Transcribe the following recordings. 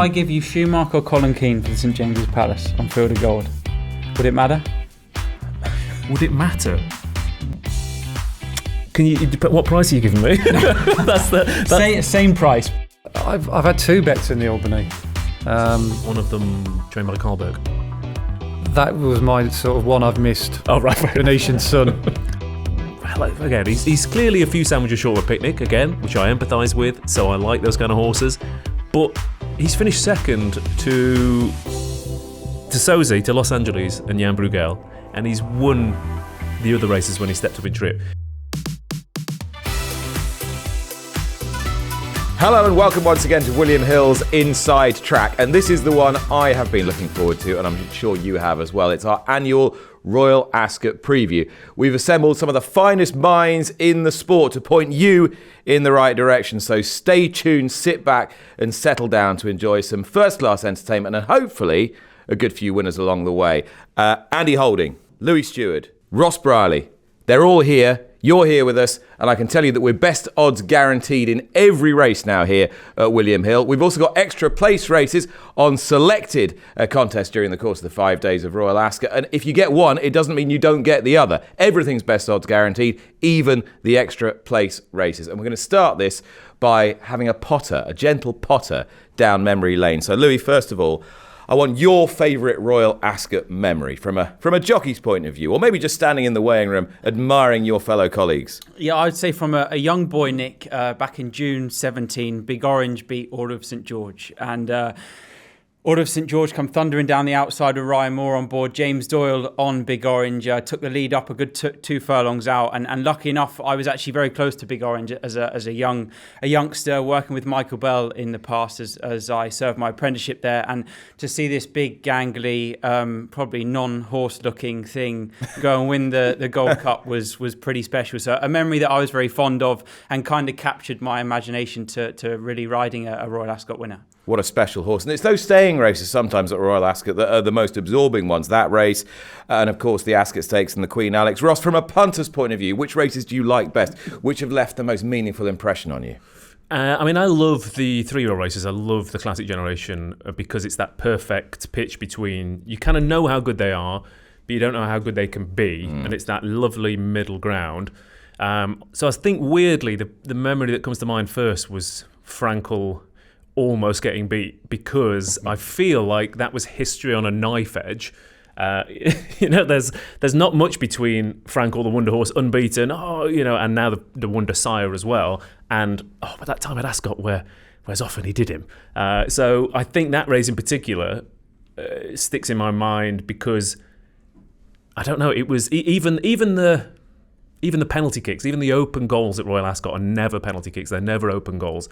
I give you Schumacher or Colin Keane for the St James's Palace on Field of Gold, would it matter? Would it matter? Can you? What price are you giving me? that's Same price. I've had 2 bets in the Albany. One of them, Jean-Marie Carlberg. That was my sort of one I've missed. Oh, right. Venetian Sun. Well, again, he's clearly a few sandwiches short of a picnic, again, which I empathise with, so I like those kind of horses. But he's finished second to Sozi, to Los Angeles and Jan Bruegel, and he's won the other races when he stepped up in trip. Hello and welcome once again to William Hill's Inside Track, and this is the one I have been looking forward to, and I'm sure you have as well. It's our annual Royal Ascot preview. We've assembled some of the finest minds in the sport to point you in the right direction, so stay tuned, sit back and settle down to enjoy some first-class entertainment and hopefully a good few winners along the way. Andy Holding, Louis Steward, Ross Brierley, they're all here. You're here with us, and I can tell you that we're best odds guaranteed in every race now here at William Hill. We've also got extra place races on selected contests during the course of the 5 days of Royal Ascot. And if you get one, it doesn't mean you don't get the other. Everything's best odds guaranteed, even the extra place races. And we're going to start this by having a gentle potter down memory lane. So, Louis, first of all, I want your favourite Royal Ascot memory from a jockey's point of view, or maybe just standing in the weighing room admiring your fellow colleagues. Yeah, I'd say from a young boy, Nick, back in June 17, Big Orange beat Order of St George. And Order of St George come thundering down the outside with Ryan Moore on board. James Doyle on Big Orange took the lead up a good 2 furlongs out, and lucky enough, I was actually very close to Big Orange as a youngster, working with Michael Bell in the past as I served my apprenticeship there, and to see this big gangly, probably non-horse looking thing go and win the Gold Cup was pretty special. So a memory that I was very fond of and kind of captured my imagination to really riding a Royal Ascot winner. What a special horse. And it's those staying races sometimes at Royal Ascot that are the most absorbing ones. That race, and of course the Ascot Stakes and the Queen Alex. Ross, from a punter's point of view, which races do you like best? Which have left the most meaningful impression on you? I love the 3-year-old races. I love the Classic Generation because it's that perfect pitch between, you kind of know how good they are, but you don't know how good they can be. And it's that lovely middle ground. So I think weirdly, the memory that comes to mind first was Frankel almost getting beat, because I feel like that was history on a knife edge. There's not much between Frankel, the Wonder Horse, unbeaten, and now the Wonder Sire as well. And by that time at Ascot, whereas often he did him. So I think that race in particular sticks in my mind because I don't know. It was even the penalty kicks, even the open goals at Royal Ascot are never penalty kicks. They're never open goals.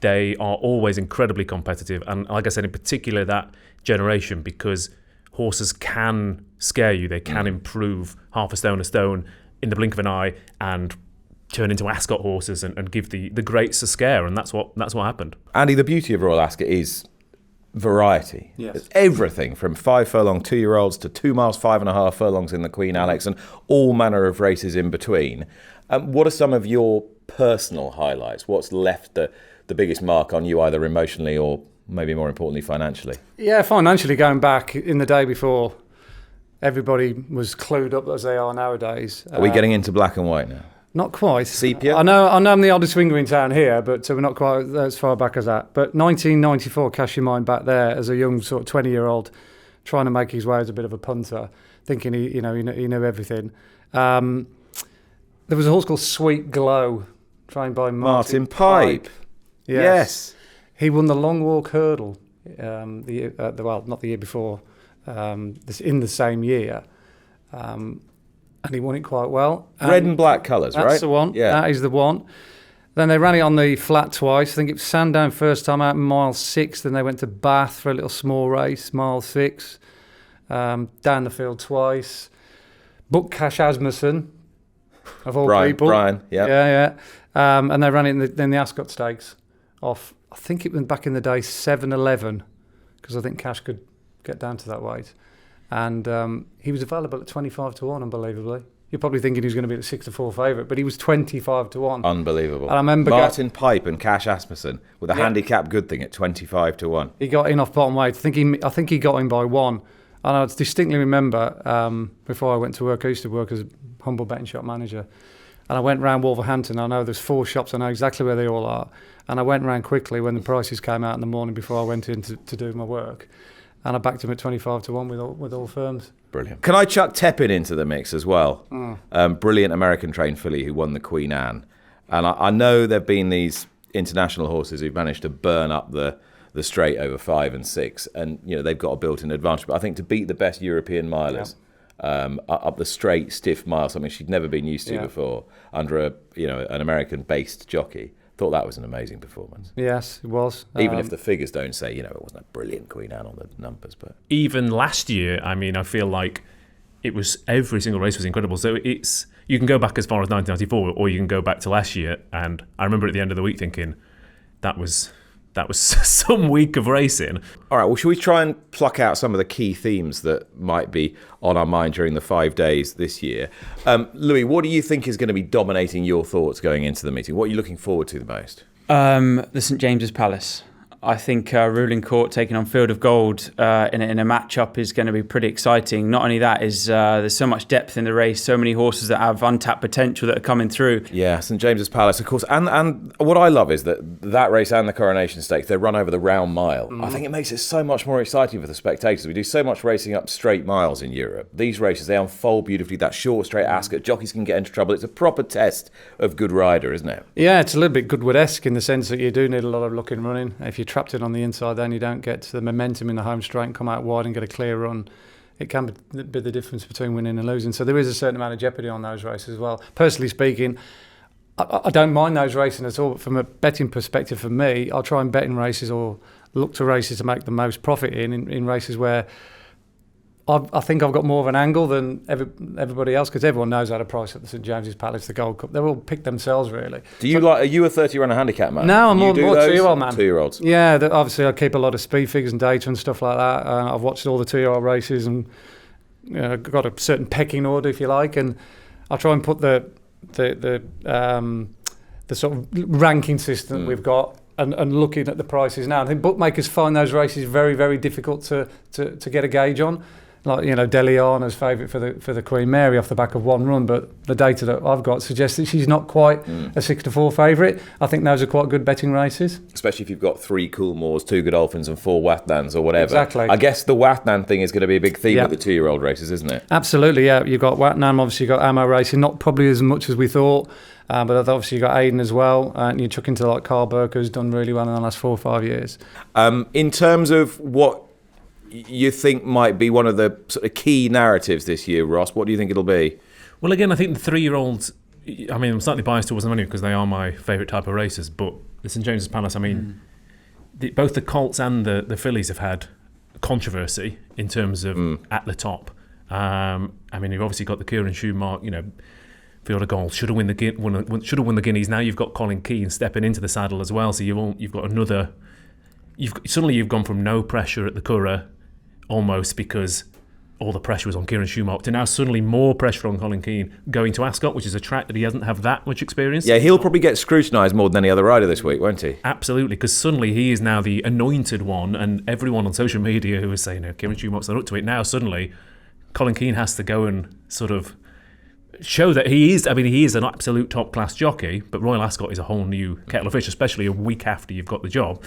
They are always incredibly competitive. And like I said, in particular, that generation, because horses can scare you. They can improve half a stone in the blink of an eye and turn into Ascot horses and give the greats a scare. And that's what happened. Andy, the beauty of Royal Ascot is variety. Yes. It's everything from 5 furlong 2-year-olds to 2 miles 5.5 furlongs in the Queen Alex and all manner of races in between. What are some of your personal highlights? What's left the biggest mark on you, either emotionally or maybe more importantly financially? Yeah, financially, going back in the day before everybody was clued up as they are nowadays. Are we getting into black and white now? Not quite. Sepia? I know I'm the oldest swinger in town here, but we're not quite as far back as that. But 1994, cast your mind back there as a young sort of 20-year-old trying to make his way as a bit of a punter, thinking he knew everything. There was a horse called Sweet Glow, trained by Martin Pipe. Yes. He won the Long Walk Hurdle, not the year before, in the same year. And he won it quite well. Red and black colours, right? That's the one. Yeah. That is the one. Then they ran it on the flat twice. I think it was Sandown first time out in mile 6. Then they went to Bath for a little small race, mile 6. Down the field twice. Booked Cash Asmussen, of all people. Brian, yeah. Yeah. And they ran it in the Ascot Stakes off, I think it was back in the day, 7-11, because I think Cash could get down to that weight. And he was available at 25 to 1, unbelievably. you're probably thinking he was going to be the 6-4 favourite, but he was 25 to 1. Unbelievable. And I remember Martin Pipe and Cash Asmussen with a handicap good thing at 25 to 1. He got in off bottom weight. I think he got in by 1. And I distinctly remember before I went to work, I used to work as a humble betting shop manager. And I went round Wolverhampton. I know there's 4 shops. I know exactly where they all are. And I went round quickly when the prices came out in the morning before I went in to do my work. And I backed him at 25 to 1 with all firms. Brilliant. Can I chuck Tepin into the mix as well? Brilliant American-trained filly who won the Queen Anne. And I know there have been these international horses who've managed to burn up the straight over 5 and 6. And, they've got a built-in advantage. But I think to beat the best European milers... Yeah. Up the straight, stiff mile, something she'd never been used to before, under an American-based jockey. Thought that was an amazing performance. Yes, it was. Even if the figures don't say, it wasn't a brilliant Queen Anne on the numbers, but even last year, I feel like it was every single race was incredible. So you can go back as far as 1994, or you can go back to last year. And I remember at the end of the week thinking that was some week of racing. All right, well, should we try and pluck out some of the key themes that might be on our mind during the 5 days this year? Louis, what do you think is going to be dominating your thoughts going into the meeting? What are you looking forward to the most? The St James's Palace. I think Ruling Court taking on Field of Gold in a matchup is going to be pretty exciting. Not only that, there's so much depth in the race, so many horses that have untapped potential that are coming through. Yeah, St James's Palace, of course. And what I love is that race and the Coronation Stakes, they run over the round mile. I think it makes it so much more exciting for the spectators. We do so much racing up straight miles in Europe. These races, they unfold beautifully. That short, straight Ascot, jockeys can get into trouble. It's a proper test of good rider, isn't it? Yeah, it's a little bit Goodwood-esque in the sense that you do need a lot of luck in running. If you trapped in on the inside, then you don't get the momentum in the home straight and come out wide and get a clear run. It can be the difference between winning and losing. So there is a certain amount of jeopardy on those races as well. Personally speaking, I don't mind those racing at all. But from a betting perspective, for me, I'll try and bet in races or look to races to make the most profit in races where I think I've got more of an angle than everybody else, because everyone knows how to price at the St James's Palace, the Gold Cup. They're all picked themselves, really. Are you a 30-runner handicap man? No, I'm more 2-year-old man. 2-year-olds? Yeah, obviously I keep a lot of speed figures and data and stuff like that. I've watched all the 2-year-old races and got a certain pecking order, if you like, and I try and put the sort of ranking system we've got and looking at the prices now. I think bookmakers find those races very, very difficult to get a gauge on. Like, Deliana's favourite for the Queen Mary off the back of one run, but the data that I've got suggests that she's not quite a 6-4 favourite. I think those are quite good betting races. Especially if you've got 3 Coolmores, 2 Godolphins and 4 Wathnans or whatever. Exactly. I guess the Wathnan thing is going to be a big theme of the 2-year-old races, isn't it? Absolutely, yeah. You've got Watnan, obviously you've got Ammo Racing, not probably as much as we thought, but obviously you've got Aiden as well, and you chuck into like Carl Burke, who's done really well in the last 4 or 5 years. In terms of what you think might be one of the sort of key narratives this year, Ross, what do you think it'll be? Well, again, I think the 3-year-olds, I'm slightly biased towards them anyway because they are my favourite type of racers, but the St James's Palace, both the Colts and the fillies have had controversy in terms of at the top. You've obviously got the Kieran Schumacher, Field of Gold, should have won the Guineas. Now you've got Colin Keane stepping into the saddle as well, so you've got another... You've gone from no pressure at the Curragh, almost because all the pressure was on Kieran Schumacher, to now suddenly more pressure on Colin Keane going to Ascot, which is a track that he doesn't have that much experience. Yeah, he'll probably get scrutinised more than any other rider this week, won't he? Absolutely, because suddenly he is now the anointed one, and everyone on social media who was saying, Kieran Schumacher's not up to it, now suddenly Colin Keane has to go and sort of show that he is an absolute top-class jockey, but Royal Ascot is a whole new kettle of fish, especially a week after you've got the job.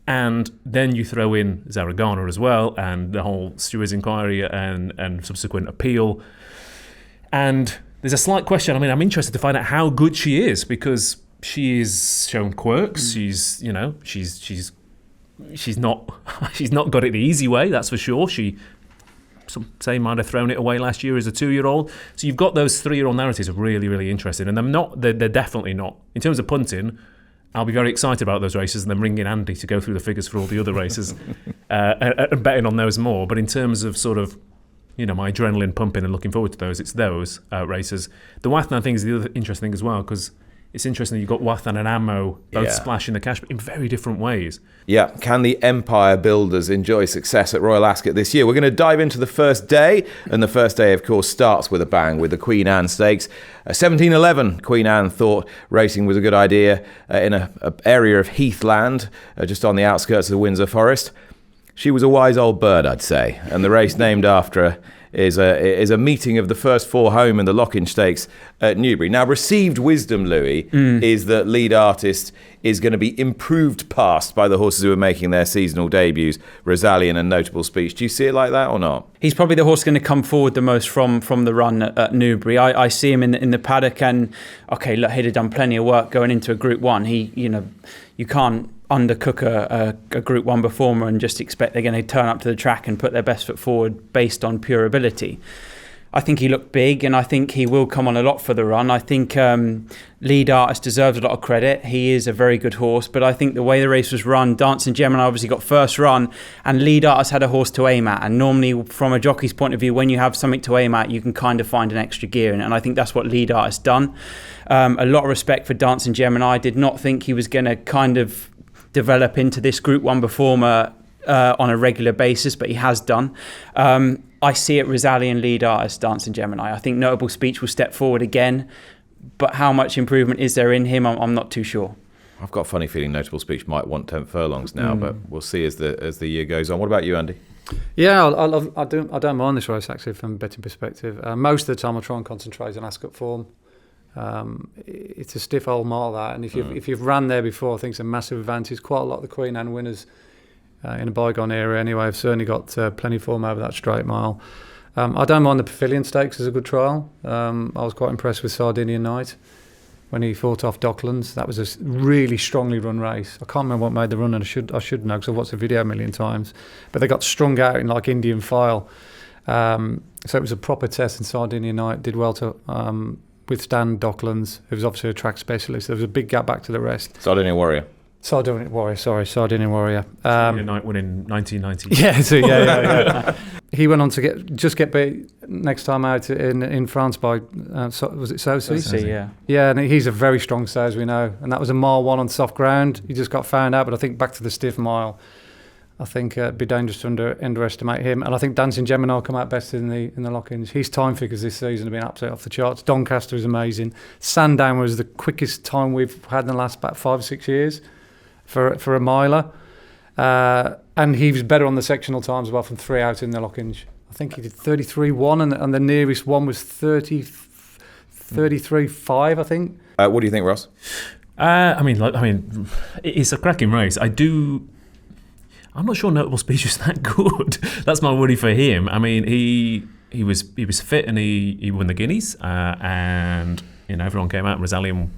And then you throw in Zaragana as well, and the whole Steward's inquiry and subsequent appeal. And there's a slight question. I'm interested to find out how good she is, because she is shown quirks. She's not got it the easy way, that's for sure. Some say might have thrown it away last year as a 2-year-old. So you've got those 3-year-old narratives are really, really interesting, and they're definitely not in terms of punting. I'll be very excited about those races and then ringing Andy to go through the figures for all the other races and betting on those more. But in terms of sort of, my adrenaline pumping and looking forward to those, it's those races. The Wathnan thing is the other interesting thing as well, because it's interesting that you've got Wathan and Ammo both splashing the cash, but in very different ways. Yeah, can the Empire Builders enjoy success at Royal Ascot this year? We're going to dive into the first day, and the first day, of course, starts with a bang with the Queen Anne Stakes. 1711, Queen Anne thought racing was a good idea in an area of heathland just on the outskirts of the Windsor Forest. She was a wise old bird, I'd say, and the race named after her is a meeting of the first 4 home in the Lock-in Stakes at Newbury. Now, received wisdom, Louis, is that lead artist is going to be improved past by the horses who are making their seasonal debuts, Rosalien and Notable Speech. Do you see it like that or not? He's probably the horse going to come forward the most from the run at Newbury. I see him in the paddock, and okay, look, he'd have done plenty of work going into a Group 1. You can't undercook a Group 1 performer and just expect they're going to turn up to the track and put their best foot forward based on pure ability. I think he looked big, and I think he will come on a lot for the run. I think Lead Artist deserves a lot of credit. He is a very good horse, but I think the way the race was run, Dancing Gemini obviously got first run, and Lead Artist had a horse to aim at. And normally, from a jockey's point of view, when you have something to aim at, you can kind of find an extra gear in it. And I think that's what Lead Artist done. A lot of respect for Dancing Gemini. I did not think he was going to kind of develop into this Group 1 performer on a regular basis, but he has done. I see it Rosalien, Lead Artist, Dancing Gemini. I think Notable Speech will step forward again, but how much improvement is there in him? I'm not too sure. I've got a funny feeling Notable Speech might want 10 furlongs now, but we'll see as the year goes on. What about you, Andy? Yeah, I don't mind this race actually from a betting perspective. Most of the time, I try and concentrate on Ascot form. It's a stiff old mile that, and if you've ran there before, I think it's a massive advantage. Quite a lot of the Queen Anne winners in a bygone era anyway have certainly got plenty of form over that straight mile. I don't mind the Pavilion Stakes as a good trial. I was quite impressed with Sardinian Night when he fought off Docklands. That was a really strongly run race. I can't remember what made the run, and I should know because I've watched the video a million times. But they got strung out in like Indian file. So it was a proper test, and Sardinian Night did well to withstand Docklands, who was obviously a track specialist. There was a big gap back to the rest. Sardinian Warrior. Sardinian Warrior. Night win in 1990. Yeah. He went on to get beat next time out in France by was it Saucy? Yeah, and he's a very strong stay, as we know, and that was a mile 1 on soft ground. He just got found out, but I think back to the stiff mile, I think it'd be dangerous to underestimate him. And I think Dancing Gemini will come out best in the lock-ins. His time figures this season have been absolutely off the charts. Doncaster is amazing. Sandown was the quickest time we've had in the last about 5 or 6 years for a miler. And he was better on the sectional times as well from 3 out in the lock-ins. I think he did 33.1 and the nearest one was 33.5, I think. What do you think, Ross? It's a cracking race. I'm not sure Notable Speech is that good. That's my worry for him. I mean, he was fit and he won the Guineas, and everyone came out. Rosalien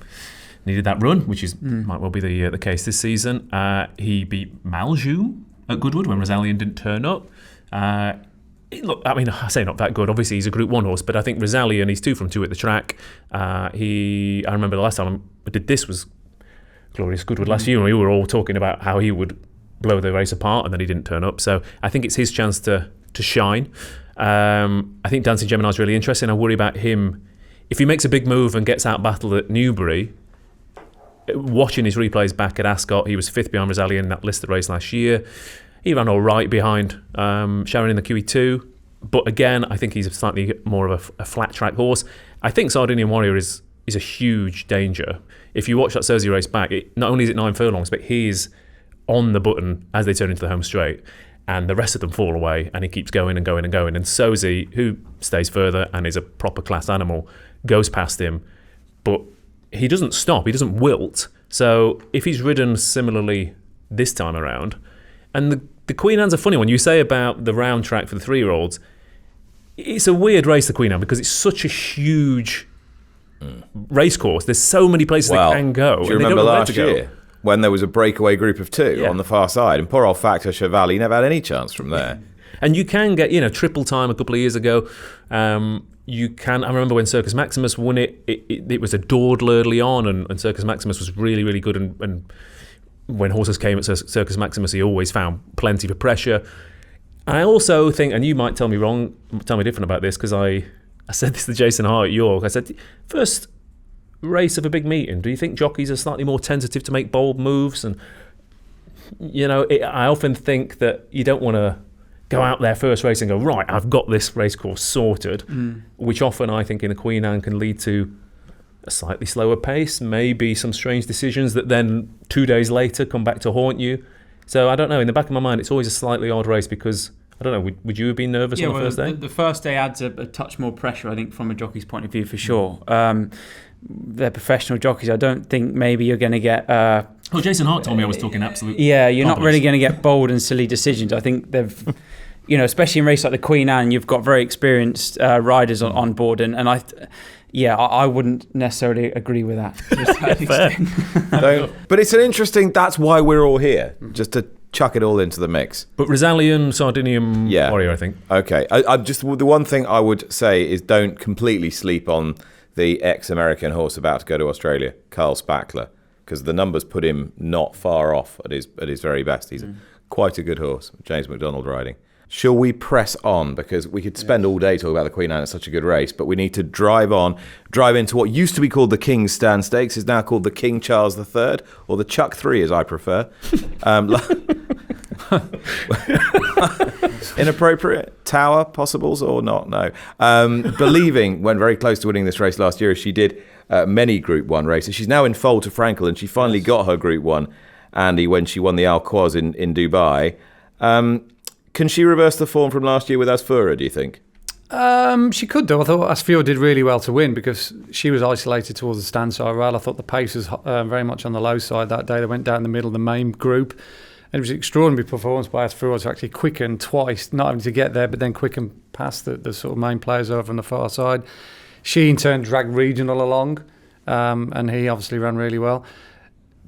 needed that run, which might well be the case this season. He beat Maljoum at Goodwood when Rosalien didn't turn up. I say not that good. Obviously, he's a Group 1 horse, but I think Rosalien, he's 2 from 2 at the track. I remember the last time I did this was Glorious Goodwood last year, and we were all talking about how he would blow the race apart, and then he didn't turn up. So I think it's his chance to shine. I think Dancing Gemini is really interesting. I worry about him if he makes a big move and gets out battled at Newbury. Watching his replays back at Ascot, he was 5th behind Rosalien in that listed race last year. He ran all right behind Sharon in the QE2, but again, I think he's slightly more of a flat track horse. I think Sardinian Warrior is a huge danger. If you watch that Cersei race back, not only is it 9 furlongs, but he's on the button as they turn into the home straight, and the rest of them fall away, and he keeps going and going and going. And Sozi, who stays further and is a proper class animal, goes past him, but he doesn't stop, he doesn't wilt. So if he's ridden similarly this time around, and the Queen Anne's a funny one. You say about the round track for the 3-year-olds, it's a weird race, the Queen Anne, because it's such a huge race course. There's so many places they can go. Do you remember last year when there was a breakaway Group of 2 on the far side, and poor old Factor Chevalier never had any chance from there. And you can get, triple time a couple of years ago. You can. I remember when Circus Maximus won it. It was adored early on, and Circus Maximus was really, really good. And when horses came at Circus Maximus, he always found plenty of pressure. I also think, and you might tell me wrong, tell me different about this, because I said this to Jason Hart at York. I said, first race of a big meeting, do you think jockeys are slightly more tentative to make bold moves? And I often think that you don't want to go out there first race and go, right, I've got this race course sorted, which often I think in the Queen Anne can lead to a slightly slower pace, maybe some strange decisions that then 2 days later come back to haunt you. So I don't know, in the back of my mind, it's always a slightly odd race because, I don't know, would you have been nervous on the first day? The first day adds a touch more pressure, I think, from a jockey's point of view, for sure. They're professional jockeys. I don't think maybe you're going to get... Jason Hart told me I was talking absolute... Yeah, you're not really going to get bold and silly decisions. I think they've... especially in races like the Queen Anne, you've got very experienced riders on board, and I wouldn't necessarily agree with that. But it's an interesting... That's why we're all here, just to chuck it all into the mix. But Rosalian, Sardinian Warrior, I think. Okay. The one thing I would say is don't completely sleep on the ex-American horse about to go to Australia, Carl Spackler, because the numbers put him not far off at his very best. He's quite a good horse, James McDonald riding. Shall we press on? Because we could spend all day talking about the Queen Anne. It's such a good race, but we need to drive into what used to be called the King's Stand Stakes, is now called the King Charles III, or the Chuck 3 as I prefer. Inappropriate Tower possibles or not? No. Believing went very close to winning this race last year, as she did many Group 1 races. She's now in foal to Frankel, and she finally got her Group 1, Andy, when she won the Al Quoz in Dubai. Can she reverse the form from last year with Asfura, do you think? She could do. I thought Asfura did really well to win because she was isolated towards the stand side rail. I thought the pace was very much on the low side that day. They went down the middle of the main group. And it was an extraordinary performance by Asfura to actually quicken twice, not only to get there, but then quicken past the sort of main players over on the far side. She, in turn, dragged Regional along, and he obviously ran really well.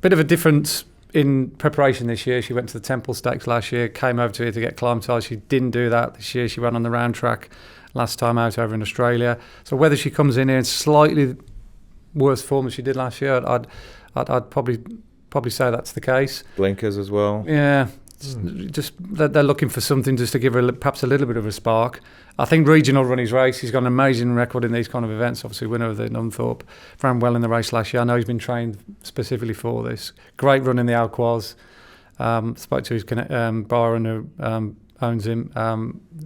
Bit of a difference in preparation this year. She went to the Temple Stakes last year, came over to here to get climatized. She didn't do that this year. She ran on the round track last time out over in Australia. So whether she comes in here in slightly worse form than she did last year, I'd probably say that's the case. Blinkers as well. Yeah, just they're looking for something just to give her perhaps a little bit of a spark. I think Regional run his race. He's got an amazing record in these kind of events. Obviously, winner of the Nunthorpe, ran well in the race last year. I know he's been trained specifically for this. Great run in the Al Quoz. Spoke to his Byron, who owns him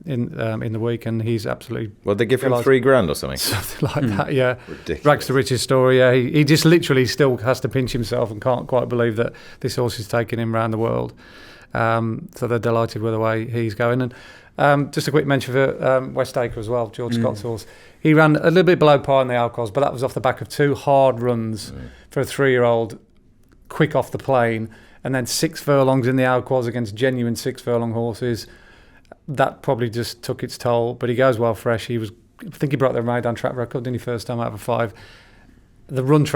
in the week, and he's absolutely... Well, they give him $3,000 or something. Something like that, yeah. Ridiculous. Rags to riches story, yeah. He just literally still has to pinch himself and can't quite believe that this horse is taking him around the world. So they're delighted with the way he's going. And just a quick mention for West Acre as well, George Scott's horse. He ran a little bit below par in the Al Quoz, but that was off the back of 2 hard runs for a 3-year-old, quick off the plane, and then 6 furlongs in the Al Quoz against genuine 6-furlong horses. That probably just took its toll, but he goes well fresh. I think he broke the Maidan track record, didn't he, first time out of 5. The run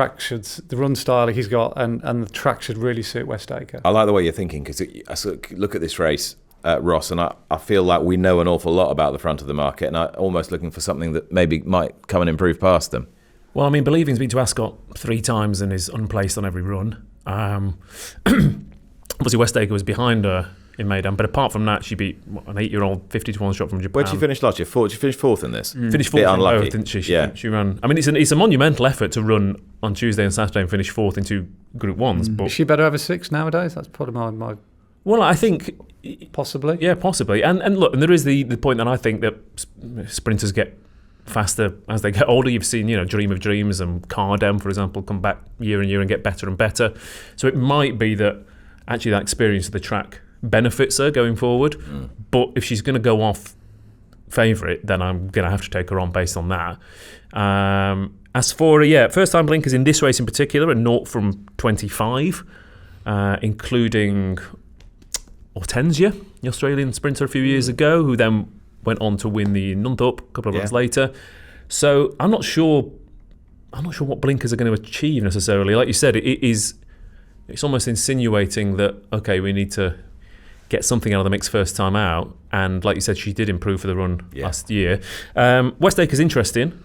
style he's got, and the track should really suit West Acre. I like the way you're thinking, because I sort of look at this race, Ross, and I feel like we know an awful lot about the front of the market, and I'm almost looking for something that maybe might come and improve past them. Well, I mean, Believing's been to Ascot 3 times and is unplaced on every run. Obviously, West Acre was behind her in Maidan, but apart from that, she beat an 8-year-old 50-1 shot from Japan. Where did she finish last year? She finished 4th in this. Finished 4th in both, didn't she? She ran. I mean, it's a monumental effort to run on Tuesday and Saturday and finish 4th in 2 Group 1s. But is she better over 6 nowadays? That's probably my. Well, I think possibly. Yeah, possibly. And look, and there is the point that I think that sprinters get faster as they get older. You've seen, Dream of Dreams and Cardem, for example, come back year and year and get better and better. So it might be that actually that experience of the track benefits her going forward. But if she's going to go off favourite, then I'm going to have to take her on based on that. As for first time blinkers in this race in particular, a 0 from 25, including Hortensia, the Australian sprinter a few years ago, who then went on to win the Nunthorpe a couple of runs later. So I'm not sure what blinkers are going to achieve necessarily. Like you said, it's almost insinuating that, okay, we need to get something out of the mix first time out. And like you said, she did improve for the run last year. West Acre's interesting.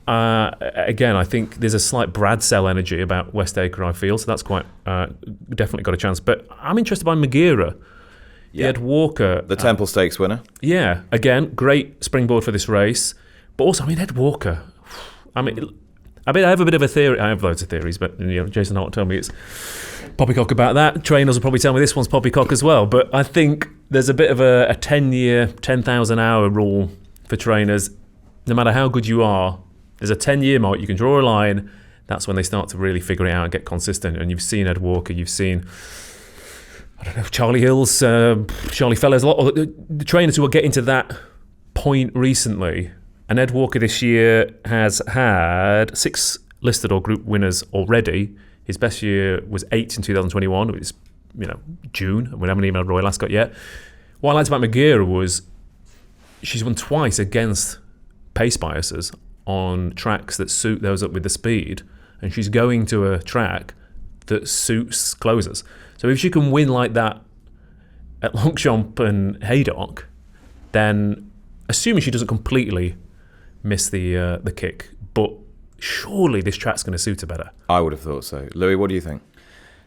Again, I think there's a slight Bradsell energy about West Acre, I feel. So that's quite definitely got a chance. But I'm interested by Magira. Ed Walker. The Temple Stakes winner. Yeah. Again, great springboard for this race. But also, Ed Walker. I mean, I have a bit of a theory. I have loads of theories, but Jason Hart will tell me it's poppycock about that. Trainers will probably tell me this one's poppycock as well. But I think there's a bit of a 10-year, 10,000 hour rule for trainers. No matter how good you are, there's a 10-year mark. You can draw a line. That's when they start to really figure it out and get consistent. And you've seen Ed Walker, you've seen, I don't know, Charlie Hills, Charlie Fellows, a lot of the trainers who are getting to that point recently. And Ed Walker this year has had 6 listed or group winners already. His best year was 8 in 2021, which is, June, and we haven't even had Royal Ascot yet. What I liked about Maghera was she's won twice against pace biases on tracks that suit those up with the speed, and she's going to a track that suits closers. So if she can win like that at Longchamp and Haydock, then assuming she doesn't completely miss the kick, but surely this track's going to suit her better. I would have thought so. Louis, what do you think?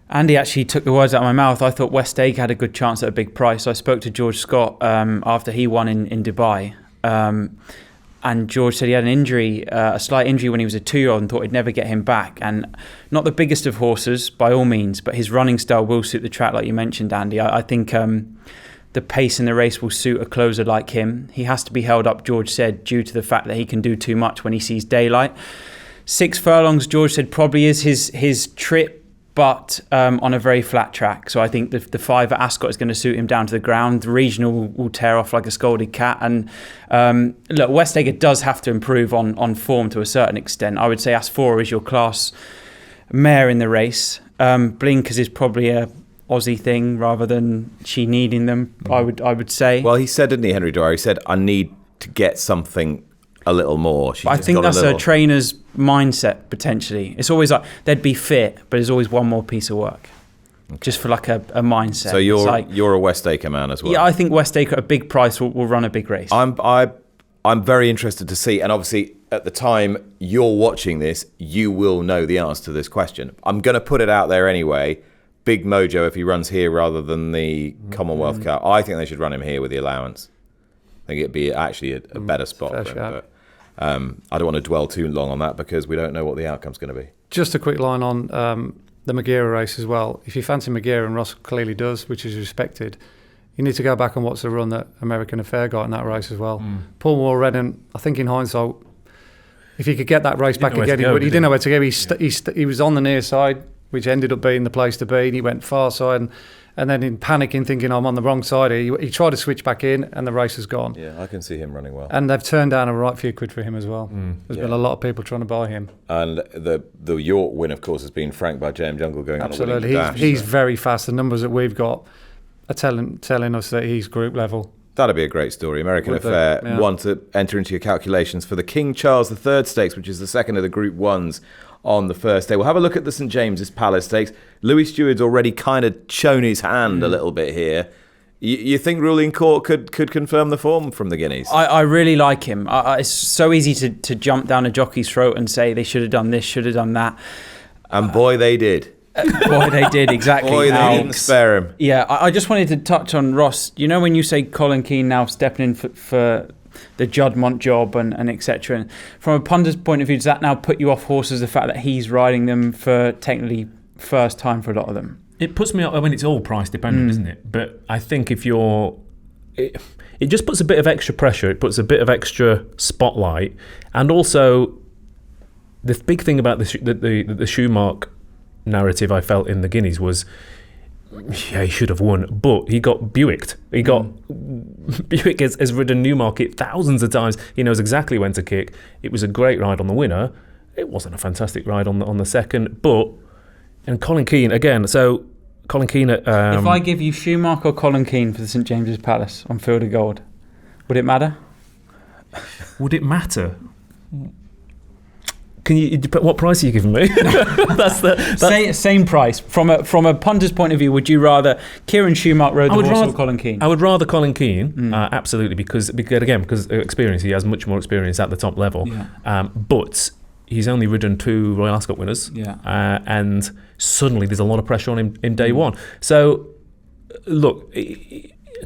Andy actually took the words out of my mouth. I thought West Egg had a good chance at a big price. I spoke to George Scott after he won in Dubai. And George said he had an injury, a slight injury when he was a 2-year-old, and thought he'd never get him back. And not the biggest of horses, by all means, but his running style will suit the track, like you mentioned, Andy. I think the pace in the race will suit a closer like him. He has to be held up, George said, due to the fact that he can do too much when he sees daylight. 6 furlongs, George said, probably is his trip, but on a very flat track. So I think the 5 at Ascot is going to suit him down to the ground. The regional will tear off like a scolded cat. And look, West Egg does have to improve on form to a certain extent. I would say As4 is your class mare in the race. Blinkers is probably a Aussie thing rather than she needing them, I would say. Well, he said, didn't he, Henry Dwyer? He said, I need to get something a little more. I think that's a trainer's mindset, potentially. It's always like, they'd be fit, but there's always one more piece of work. Okay. Just for like a mindset. So you're a West Acre man as well? Yeah, I think West Acre at a big price will run a big race. I'm very interested to see, and obviously at the time you're watching this, you will know the answer to this question. I'm going to put it out there anyway. Big Mojo if he runs here rather than the Commonwealth Cup. I think they should run him here with the allowance. I think it'd be actually a better spot for him. But, I don't want to dwell too long on that because we don't know what the outcome's going to be. Just a quick line on the Maghera race as well. If you fancy Maghera, and Ross clearly does, which is respected, you need to go back and watch the run that American Affair got in that race as well. Paul Moore-Redden, I think in hindsight, if he could get that race back again, he didn't know where to go. He was on the near side, which ended up being the place to be, and he went far side, and then in panicking, thinking I'm on the wrong side, he tried to switch back in, and the race has gone. Yeah, I can see him running well. And they've turned down a right few quid for him as well. There's been a lot of people trying to buy him. And the York win, of course, has been franked by JM Jungle going Absolutely. on a winning dash. He's very fast. The numbers that we've got are telling us that he's group level. That'd be a great story. American Affair, one to enter into your calculations for the King Charles III Stakes, which is the second of the Group 1s on the first day. We'll have a look at the St James's Palace Stakes. Louis Steward's already kind of shown his hand a little bit here. You think ruling court could confirm the form from the Guineas? I really like him. It's so easy to jump down a jockey's throat and say they should have done this, should have done that. And boy, they did. Boy, they did, exactly. Boy, they didn't spare him. Yeah, I just wanted to touch on Ross. You know when you say Colin Keane now stepping in for the Juddmonte job and etc. And from a punter's point of view, does that now put you off horses, the fact that he's riding them for technically first time for a lot of them? It puts me up. I mean, it's all price dependent, isn't it? But I think if it just puts a bit of extra pressure. It puts a bit of extra spotlight, and also the big thing about the shoe mark narrative I felt in the Guineas was, yeah, he should have won, but he got Buicked. Buick has ridden Newmarket thousands of times. He knows exactly when to kick. It was a great ride on the winner. It wasn't a fantastic ride on the second, and Colin Keane again. So Colin Keane at if I give you Schumacher or Colin Keane for the St James's Palace on Field of Gold, would it matter? Would it matter? What price are you giving me? that's same price. From a punter's point of view, would you rather Kieran Schumacher rode the horse or Colin Keane? I would rather Colin Keane, absolutely, because of experience. He has much more experience at the top level. Yeah. But he's only ridden 2 Royal Ascot winners, and suddenly there's a lot of pressure on him in day one. So, look,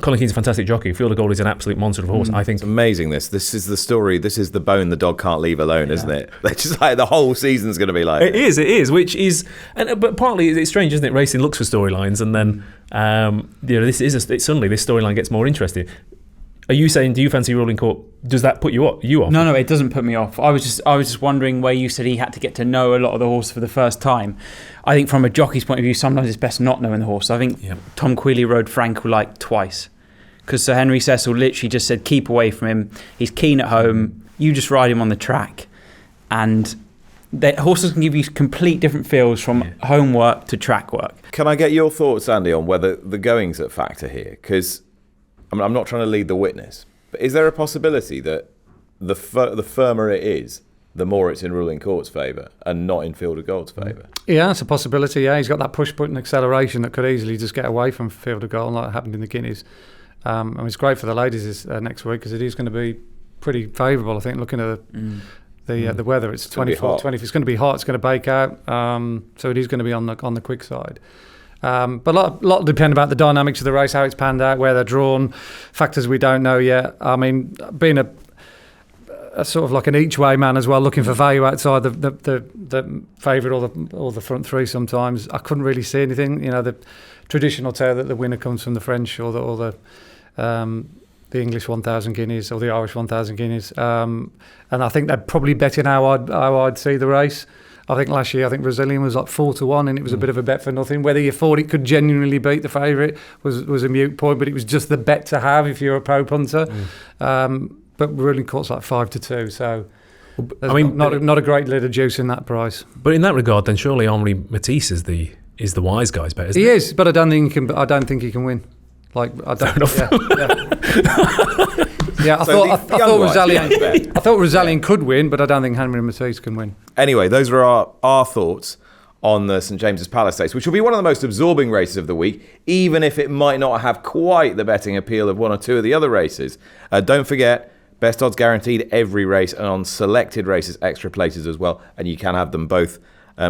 Colin Keane's a fantastic jockey. Field of Gold is an absolute monster of a horse. I think It's amazing. This is the story. This is the bone the dog can't leave alone, isn't it? They're just like the whole season's going to be like it is, which is, but partly it's strange, isn't it? Racing looks for storylines, and then suddenly this storyline gets more interesting. Are you saying, do you fancy Ruling Court? Does that put you off? No, it doesn't put me off. I was just wondering where you said he had to get to know a lot of the horse for the first time. I think from a jockey's point of view, sometimes it's best not knowing the horse. I think Tom Queally rode Frankel like twice, because Sir Henry Cecil literally just said, keep away from him. He's keen at home. You just ride him on the track. And horses can give you complete different feels from home work to track work. Can I get your thoughts, Andy, on whether the going's a factor here? Because I'm not trying to lead the witness, but is there a possibility that the firmer it is, the more it's in Ruling Court's favour and not in Field of Gold's favour? Yeah, it's a possibility. Yeah, he's got that push button acceleration that could easily just get away from Field of Gold, like happened in the Guineas. And it's great for the ladies next week, because it is going to be pretty favourable. I think looking at the weather, it's 24, 20. It's going to be hot. It's going to bake out. So it is going to be on the quick side. But a lot will depend about the dynamics of the race, how it's panned out, where they're drawn, factors we don't know yet. I mean, being a sort of like an each-way man as well, looking for value outside the favourite or the front three sometimes, I couldn't really see anything. You know, the traditional tale that the winner comes from the French or the English 1,000 guineas or the Irish 1,000 guineas. And I think they're probably betting how I'd see the race. I think last year, Brazilian was like 4-1, and it was a bit of a bet for nothing. Whether you thought it could genuinely beat the favourite was a moot point, but it was just the bet to have if you're a pro punter. But Ruling Court's like 5-2, so I mean, not a great lid of juice in that price. But in that regard, then surely Henri Matisse is the wise guy's bet, isn't he? He is, but I don't think he can win. Like, I don't. Fair enough. Yeah, I thought Rosalian could win, but I don't think Henry Matisse can win. Anyway, those are our thoughts on the St James's Palace Stakes, which will be one of the most absorbing races of the week, even if it might not have quite the betting appeal of one or two of the other races. Don't forget, best odds guaranteed every race, and on selected races, extra places as well, and you can have them both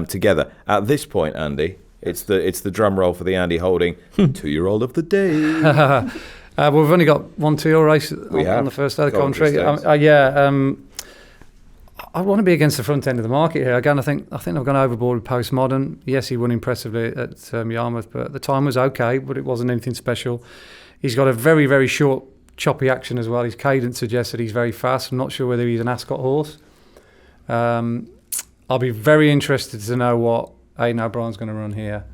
together. At this point, Andy, it's the drum roll for the Andy Holding 2-year-old of the day. Well, we've only got 1 2-year race on the first day of the commentary. I want to be against the front end of the market here. Again, I think I've gone overboard with Postmodern. Yes, he won impressively at Yarmouth, but the time was okay, but it wasn't anything special. He's got a very, very short, choppy action as well. His cadence suggests that he's very fast. I'm not sure whether he's an Ascot horse. I'll be very interested to know what Aidan O'Brien's going to run here.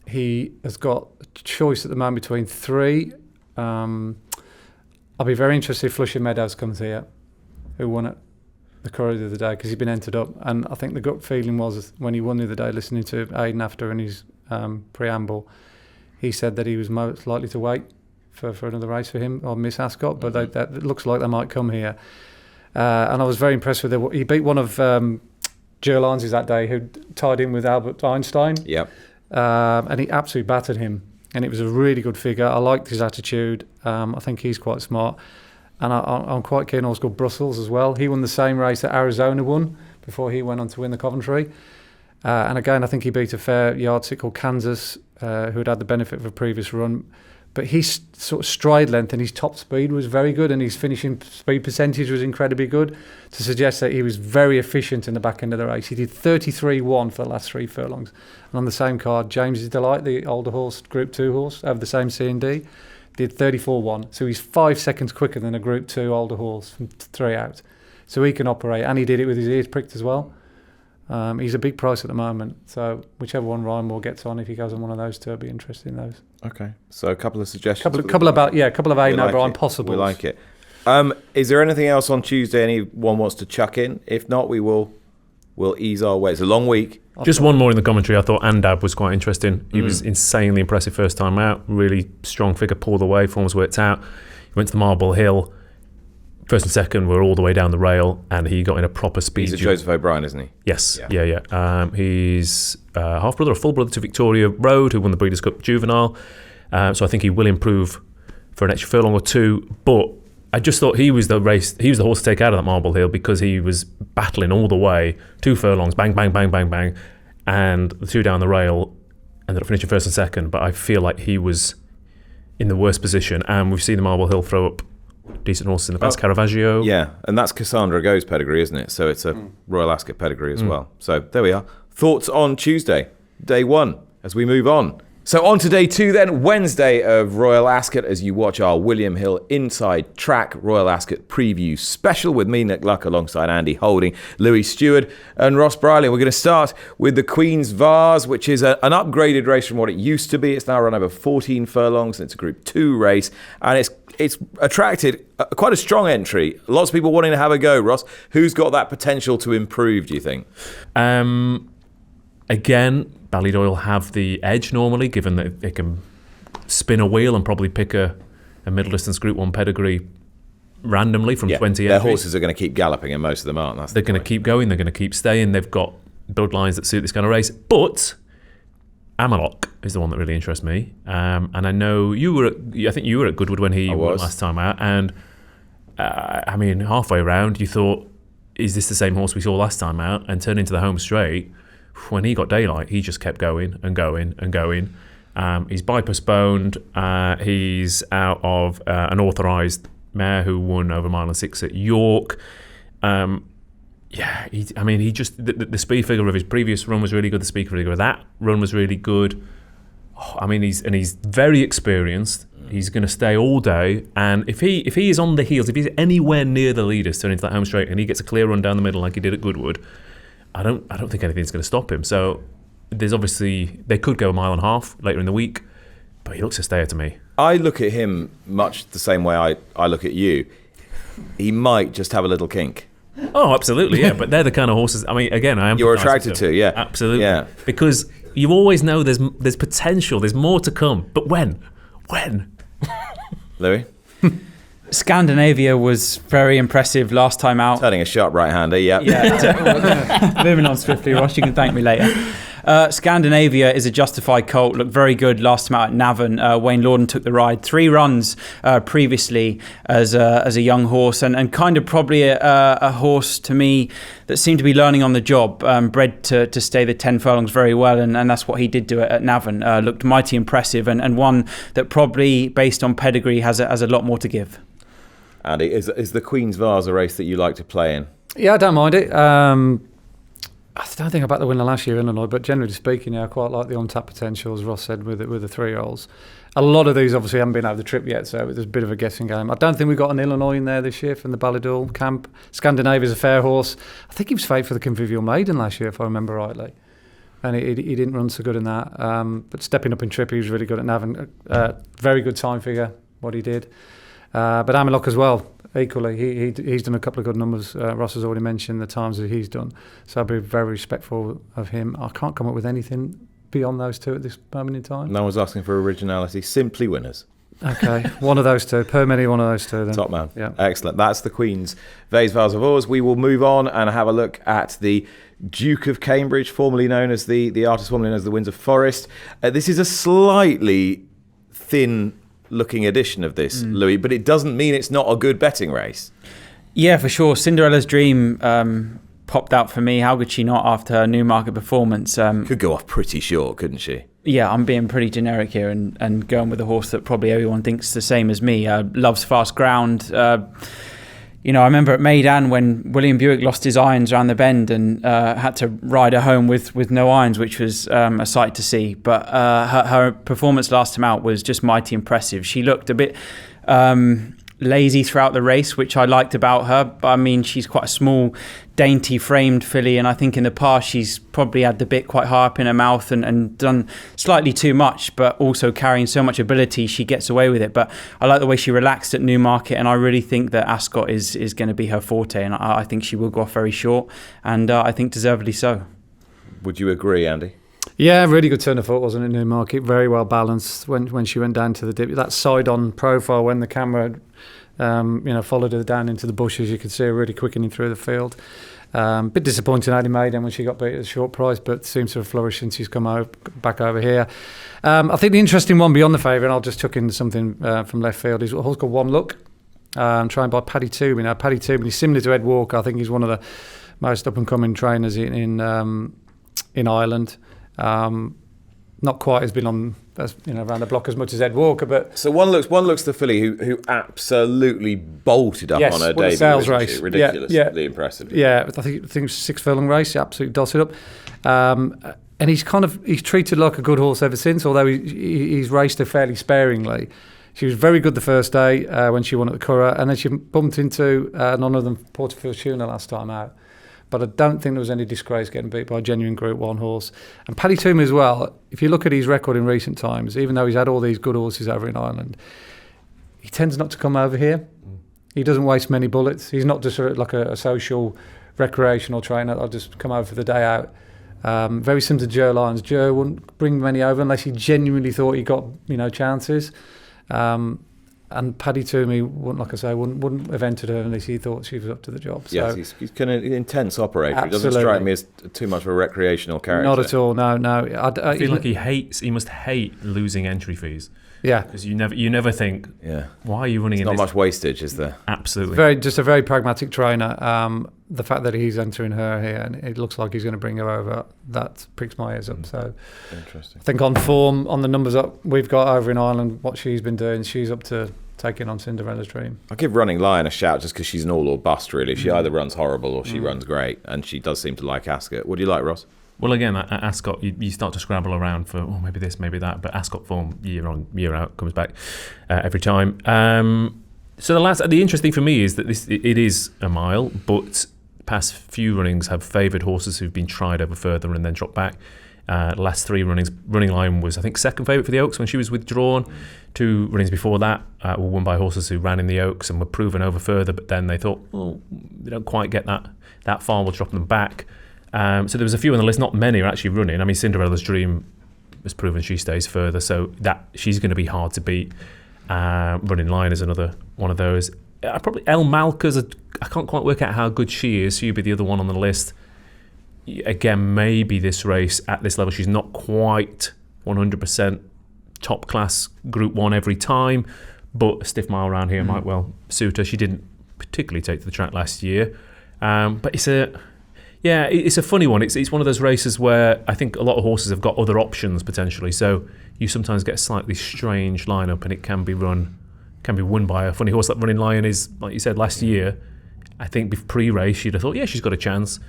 He has got a choice at the moment between 3. I'll be very interested if Flushing Meadows comes here, who won at the Curragh the other day, because he's been entered up. And I think the gut feeling was, when he won the other day, listening to Aidan after in his preamble, he said that he was most likely to wait for another race for him or Miss Ascot, but that looks like they might come here. And I was very impressed with it. He beat one of Joe Lanz's that day, who tied in with Albert Einstein. Yep. And he absolutely battered him, and it was a really good figure. I liked his attitude. I think he's quite smart, and I'm quite keen on what's called Brussels as well. He won the same race that Arizona won before he went on to win the Coventry, and again I think he beat a fair yardstick called Kansas, who had the benefit of a previous run. But his sort of stride length and his top speed was very good, and his finishing speed percentage was incredibly good, to suggest that he was very efficient in the back end of the race. He did 33-1 for the last 3 furlongs. And on the same card, James's Delight, the older horse, Group 2 horse, over the same C&D, did 34-1. So he's 5 seconds quicker than a Group 2 older horse from 3 out. So he can operate, and he did it with his ears pricked as well. He's a big price at the moment, so whichever one Ryan Moore gets on, if he goes on one of those two, I'll be interested in those. Okay, so a couple of suggestions. Couple of Aidan O'Brien possibles. We like it. Is there anything else on Tuesday anyone wants to chuck in? If not, we'll ease our way. It's a long week. Just one more in the commentary. I thought Andab was quite interesting. He was insanely impressive first time out. Really strong figure, pulled away, forms worked out. He went to the Marble Hill. First and second were all the way down the rail, and he got in a proper speed. He's a Joseph O'Brien, isn't he? Yes, yeah. He's half brother or full brother to Victoria Road, who won the Breeders' Cup Juvenile. So I think he will improve for an extra furlong or two. But I just thought he was the horse to take out of that Marble Hill, because he was battling all the way, 2 furlongs, bang, bang, bang, bang, bang, and the 2 down the rail, ended up finishing first and second. But I feel like he was in the worst position, and we've seen the Marble Hill throw up decent horses in the past. Caravaggio. Yeah, and that's Cassandra Go's pedigree, isn't it? So it's a Royal Ascot pedigree as well. So there we are. Thoughts on Tuesday, day 1, as we move on. So on to day 2 then, Wednesday of Royal Ascot, as you watch our William Hill Inside Track Royal Ascot preview special with me, Nick Luck, alongside Andy Holding, Louis Steward and Ross Brierley. We're going to start with the Queen's Vase, which is an upgraded race from what it used to be. It's now run over 14 furlongs, and it's a Group 2 race, and it's attracted quite a strong entry. Lots of people wanting to have a go. Ross, who's got that potential to improve, do you think? Again, Ballydoyle have the edge normally, given that they can spin a wheel and probably pick a middle distance Group 1 pedigree randomly from 20 their entries. horses are going to keep galloping, and most of them aren't. They're going to keep going, they're going to keep staying. They've got bloodlines that suit this kind of race. But Amalok is the one that really interests me. And I know I think you were at Goodwood when he won last time out. And I mean, halfway around, you thought, is this the same horse we saw last time out? And turned into the home straight. When he got daylight, he just kept going and going and going. He's by-postponed. He's out of an authorised mare who won over 1.6 miles at York. He just the speed figure of his previous run was really good. The speed figure of that run was really good. He's very experienced. He's going to stay all day, and if he is on the heels, if he's anywhere near the leaders turning into that home straight, and he gets a clear run down the middle like he did at Goodwood, I don't think anything's going to stop him. So there's obviously, they could go 1.5 miles later in the week, but he looks a stayer to me. I look at him much the same way I look at you. He might just have a little kink. Oh, absolutely, yeah. But they're the kind of horses. I mean, again, I am. You're attracted to, yeah, absolutely, yeah. Because you always know there's potential, there's more to come. But when? Louis? Scandinavia was very impressive last time out. Turning a sharp right-hander, yeah. Moving on swiftly, Ross, you can thank me later. Scandinavia is a justified colt. Looked very good last time out at Navan. Wayne Lorden took the ride. 3 runs previously as a young horse, and kind of probably a horse to me that seemed to be learning on the job. Bred to stay the 10 furlongs very well, and that's what he did do at Navan. Looked mighty impressive, and one that probably, based on pedigree, has a lot more to give. Andy, is the Queen's Vase a race that you like to play in? Yeah, I don't mind it. I don't think about the winner last year in Illinois, but generally speaking, I quite like the untapped potential, as Ross said, with the 3-year-olds. A lot of these obviously haven't been out of the trip yet, so there's a bit of a guessing game. I don't think we've got an Illinois in there this year from the Ballydoyle camp. Scandinavia's a fair horse. I think he was favourite for the Convivial Maiden last year, if I remember rightly. And he didn't run so good in that. But stepping up in trip, he was really good at Navan. Very good time figure, what he did. But Amalok as well, equally. He's done a couple of good numbers. Ross has already mentioned the times that he's done. So I'll be very respectful of him. I can't come up with anything beyond those two at this moment in time. No one's asking for originality. Simply winners. Okay, one of those two. Per many, one of those two then. Top man. Yeah. Excellent. That's the Queen's Vase of Oars. We will move on and have a look at the Duke of Cambridge, formerly known as the artist formerly known as the Windsor Forest. This is a slightly thin looking edition of this, Louis, but it doesn't mean it's not a good betting race. Yeah, for sure. Cinderella's Dream popped out for me. How could she not after her Newmarket performance? Could go off pretty short, couldn't she? Yeah, I'm being pretty generic here and going with a horse that probably everyone thinks the same as me. Loves fast ground. I remember at Maidan when William Buick lost his irons around the bend and had to ride her home with no irons, which was a sight to see. But her performance last time out was just mighty impressive. She looked a bit lazy throughout the race, which I liked about her. But I mean, she's quite a small, dainty framed filly, and I think in the past she's probably had the bit quite high up in her mouth and done slightly too much, but also carrying so much ability she gets away with it. But I like the way she relaxed at Newmarket, and I really think that Ascot is going to be her forte, and I think she will go off very short, and I think deservedly so. Would you agree, Andy? Yeah, really good turn of foot, wasn't it, Newmarket? Very well balanced when she went down to the dip. That side-on profile when the camera followed her down into the bushes, you could see her really quickening through the field. Bit disappointing Addie Maiden when she got beat at a short price, but seems to have flourished since she's come back over here. I think the interesting one beyond the favourite, and I'll just chuck in something from left field, is a horse called One Look, trained by Paddy Toomey. Now, Paddy Toomey is similar to Ed Walker. I think he's one of the most up-and-coming trainers in Ireland. not quite has been on around the block as much as Ed Walker, but so one looks the filly who absolutely bolted up on her debut. Sales race, ridiculously impressive. Yeah, I think it was 6 furlong race, absolutely dotted up, and he's treated like a good horse ever since. Although he's raced her fairly sparingly. She was very good the first day when she won at the Curragh, and then she bumped into none other than Portafortuna last time out. But I don't think there was any disgrace getting beat by a genuine Group 1 horse. And Paddy Toomey as well, if you look at his record in recent times, even though he's had all these good horses over in Ireland, he tends not to come over here. He doesn't waste many bullets. He's not just like a social recreational trainer that'll just come over for the day out. Very similar to Joe Lyons. Joe wouldn't bring many over unless he genuinely thought he got chances. And Paddy Toomey wouldn't have entered her unless he thought she was up to the job. So, yes, he's kind of an intense operator. Absolutely. He doesn't strike me as too much of a recreational character. Not at all. No. I feel like he must hate losing entry fees. Yeah, because you never think, why are you running? There's not much wastage, is there? Absolutely. Just a very pragmatic trainer. The fact that he's entering her here and it looks like he's going to bring her over, that pricks my ears up. So interesting. I think on form, on the numbers up we've got over in Ireland, what she's been doing, she's up to taking on Cinderella's Dream. I'll give Running Lion a shout just because she's an all or bust, really. She either runs horrible or she runs great, and she does seem to like Ascot. What do you like, Ross? Well, again, at Ascot, you start to scrabble around for, maybe this, maybe that, but Ascot form, year on, year out, comes back every time. So the interesting for me is that it is a mile, but past few runnings have favoured horses who've been tried over further and then dropped back. Last 3 runnings, Running Lion was, I think, second favourite for the Oaks when she was withdrawn. 2 runnings before that were won by horses who ran in the Oaks and were proven over further, but then they thought, they don't quite get that far, we'll drop them back. So there was a few on the list, not many are actually running. I mean, Cinderella's Dream has proven she stays further, so that she's going to be hard to beat. Running Lion is another one of those. Probably El Malka's, I can't quite work out how good she is. She'd be the other one on the list. Again, maybe this race at this level, she's not quite 100% top class Group 1 every time, but a stiff mile around here might well suit her. She didn't particularly take to the track last year, but it's a funny one. It's one of those races where I think a lot of horses have got other options potentially, so you sometimes get a slightly strange lineup and it can be won by a funny horse. Like Running Lion is, like you said, last year, I think pre-race she'd have thought, she's got a chance.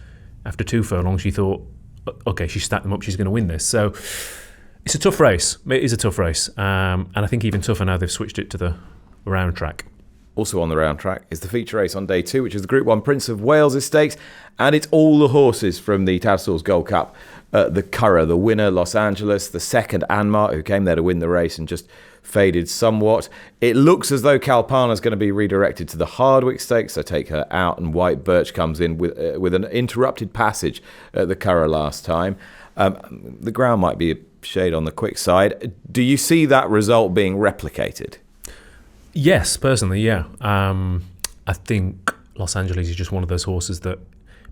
After 2 furlongs, she thought, okay, she stacked them up, she's going to win this. So it's a tough race. It is a tough race. And I think even tougher now they've switched it to the round track. Also on the round track is the feature race on day 2, which is the Group 1 Prince of Wales Stakes. And it's all the horses from the Tattersalls Gold Cup. The Curragh, the winner, Los Angeles, the second, Anmar, who came there to win the race and just faded somewhat. It looks as though Kalpana's going to be redirected to the Hardwick Stakes, so take her out, and White Birch comes in with an interrupted passage at the Curragh last time. The ground might be a shade on the quick side. Do you see that result being replicated? Yes, personally, yeah. I think Los Angeles is just one of those horses that,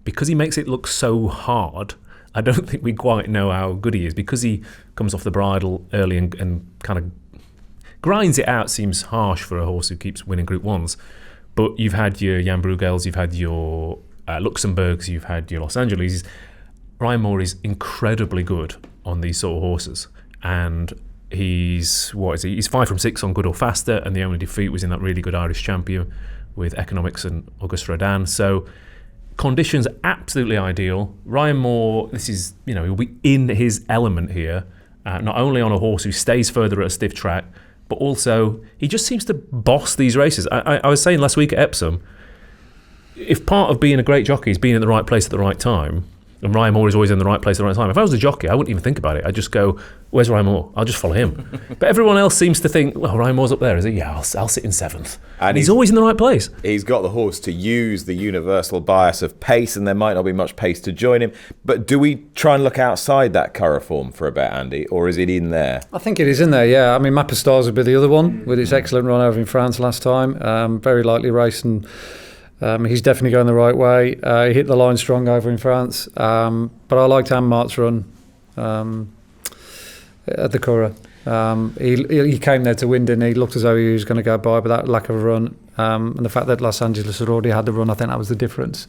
because he makes it look so hard, I don't think we quite know how good he is, because he comes off the bridle early and kind of grinds it out. Seems harsh for a horse who keeps winning Group 1s. But you've had your Jan Brugels, you've had your Luxembourgs, you've had your Los Angeles. Ryan Moore is incredibly good on these sort of horses. And he's 5 from 6 on Good or Faster, and the only defeat was in that really good Irish Champion with Economics and Auguste Rodin. So conditions absolutely ideal. Ryan Moore, this is, he'll be in his element here, not only on a horse who stays further at a stiff track, but also he just seems to boss these races. I was saying last week at Epsom, if part of being a great jockey is being in the right place at the right time, and Ryan Moore is always in the right place at the right time. If I was a jockey, I wouldn't even think about it. I'd just go, where's Ryan Moore? I'll just follow him. But everyone else seems to think, well, Ryan Moore's up there, is he? Yeah, I'll sit in 7th. And he's always in the right place. He's got the horse to use the universal bias of pace, and there might not be much pace to join him. But do we try and look outside that Curragh form for a bet, Andy, or is it in there? I think it is in there, yeah. I mean, Mappa Stars would be the other one, with its excellent run over in France last time. Very likely race, and he's definitely going the right way. He hit the line strong over in France. But I liked Anmart's run at the Curragh. He came there to win, didn't he? Looked as though he was going to go by, but that lack of a run and the fact that Los Angeles had already had the run, I think that was the difference.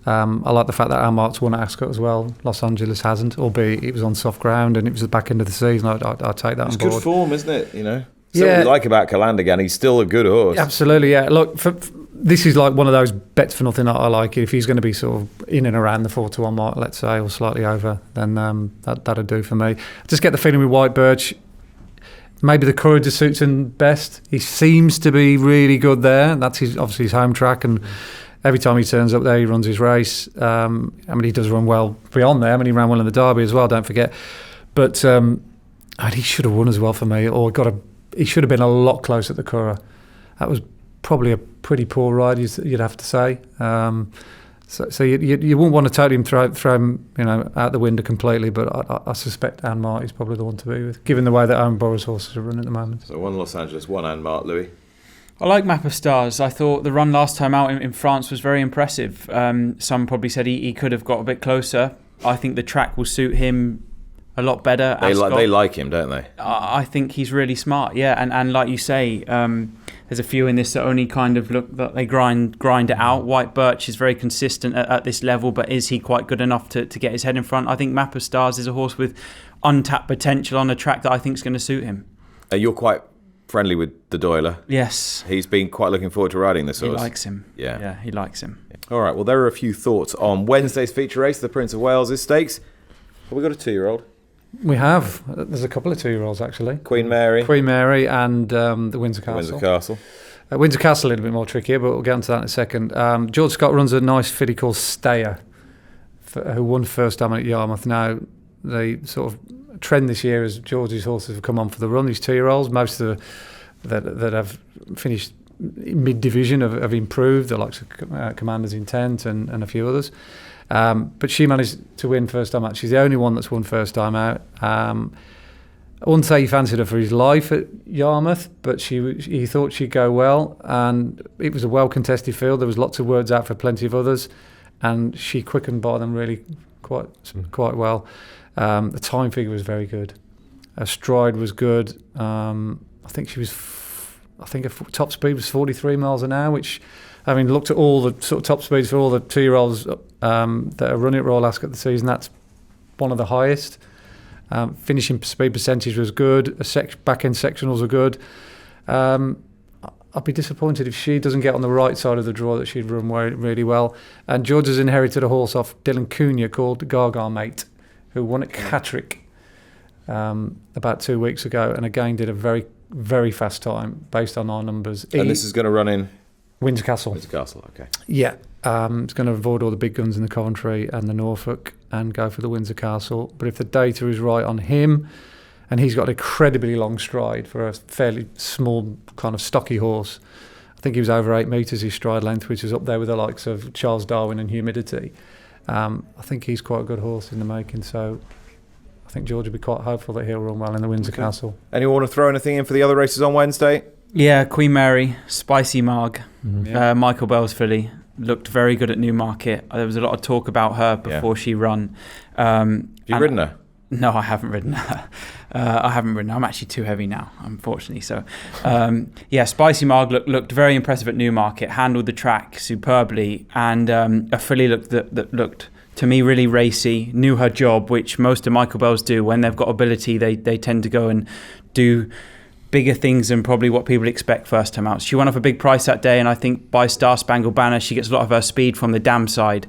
I like the fact that Almart's won at Ascot as well. Los Angeles hasn't, albeit it was on soft ground and it was the back end of the season. I'll take that on board. It's good form, isn't it? So what we like about Calandagan, he's still a good horse. Absolutely, yeah. Look, this is like one of those bets for nothing that I like. If he's going to be sort of in and around the 4-1 mark, let's say, or slightly over, then that'd do for me. I just get the feeling with White Birch, maybe the courage suits him best. He seems to be really good there. That's obviously his home track, and every time he turns up there, he runs his race. He does run well beyond there. He ran well in the Derby as well, don't forget. But he should have won as well for me, or he should have been a lot closer at the Curragh. That was probably a pretty poor ride, you'd have to say. So you wouldn't want to totally throw him out the window completely, but I suspect Anmart is probably the one to be with, given the way that Owen Borrow's horses are running at the moment. So one Los Angeles, one Anmart, Louis. I like Map of Stars. I thought the run last time out in France was very impressive. Some probably said he could have got a bit closer. I think the track will suit him a lot better. They like him, don't they? I think he's really smart, yeah. And like you say, there's a few in this that only kind of look that they grind it out. White Birch is very consistent at this level, but is he quite good enough to get his head in front? I think Map of Stars is a horse with untapped potential on a track that I think is going to suit him. You're quite friendly with the Doyler. Yes. He's been quite looking forward to riding this horse. He likes him. Yeah, he likes him. All right, well, there are a few thoughts on Wednesday's feature race, the Prince of Wales' Stakes. Have we got a 2-year-old? We have. There's a couple of 2-year-olds, actually. Queen Mary and the Windsor Castle. Windsor Castle a little bit more trickier, but we'll get onto that in a second. George Scott runs a nice filly called Stayer, who won first time at Yarmouth. Now, the sort of trend this year is George's horses have come on for the run, these 2-year-olds. Most of that have finished mid-division have improved, the likes of Commander's Intent and a few others. But she managed to win first time out. She's the only one that's won first time out. I wouldn't say he fancied her for his life at Yarmouth, but he thought she'd go well, and it was a well-contested field. There was lots of words out for plenty of others, and she quickened by them really quite well. The time figure was very good. Her stride was good. I think her top speed was 43 miles an hour, which, having looked at all the sort of top speeds for all the 2-year-olds that are running at Royal Ascot this season, that's one of the highest. Finishing speed percentage was good. Back-end sectionals are good. I'd be disappointed if she doesn't get on the right side of the draw, that she'd run really well. And George has inherited a horse off Dylan Cunha called Gaga Mate, who won at Catterick about 2 weeks ago, and again did a very, very fast time based on our numbers. And this is going to run in Windsor Castle. Windsor Castle, okay. Yeah, it's going to avoid all the big guns in the Coventry and the Norfolk and go for the Windsor Castle. But if the data is right on him, and he's got an incredibly long stride for a fairly small kind of stocky horse. I think he was over 8 metres his stride length, which is up there with the likes of Charles Darwin and Humidity. I think he's quite a good horse in the making, so I think George will be quite hopeful that he'll run well in the Windsor Castle. Anyone want to throw anything in for the other races on Wednesday? Yeah, Queen Mary, Spicy Marg, Mm-hmm. Michael Bell's filly, looked very good at Newmarket. There was a lot of talk about her before she run. Have you ridden her? No, I haven't ridden her. I'm actually too heavy now, unfortunately. So, Spicy Marg looked very impressive at Newmarket, handled the track superbly, and a filly that looked, to me, really racy, knew her job, which most of Michael Bell's do. When they've got ability, they tend to go and do bigger things than probably what people expect first time out. She won off a big price that day, and I think by Star Spangled Banner, she gets a lot of her speed from the dam side.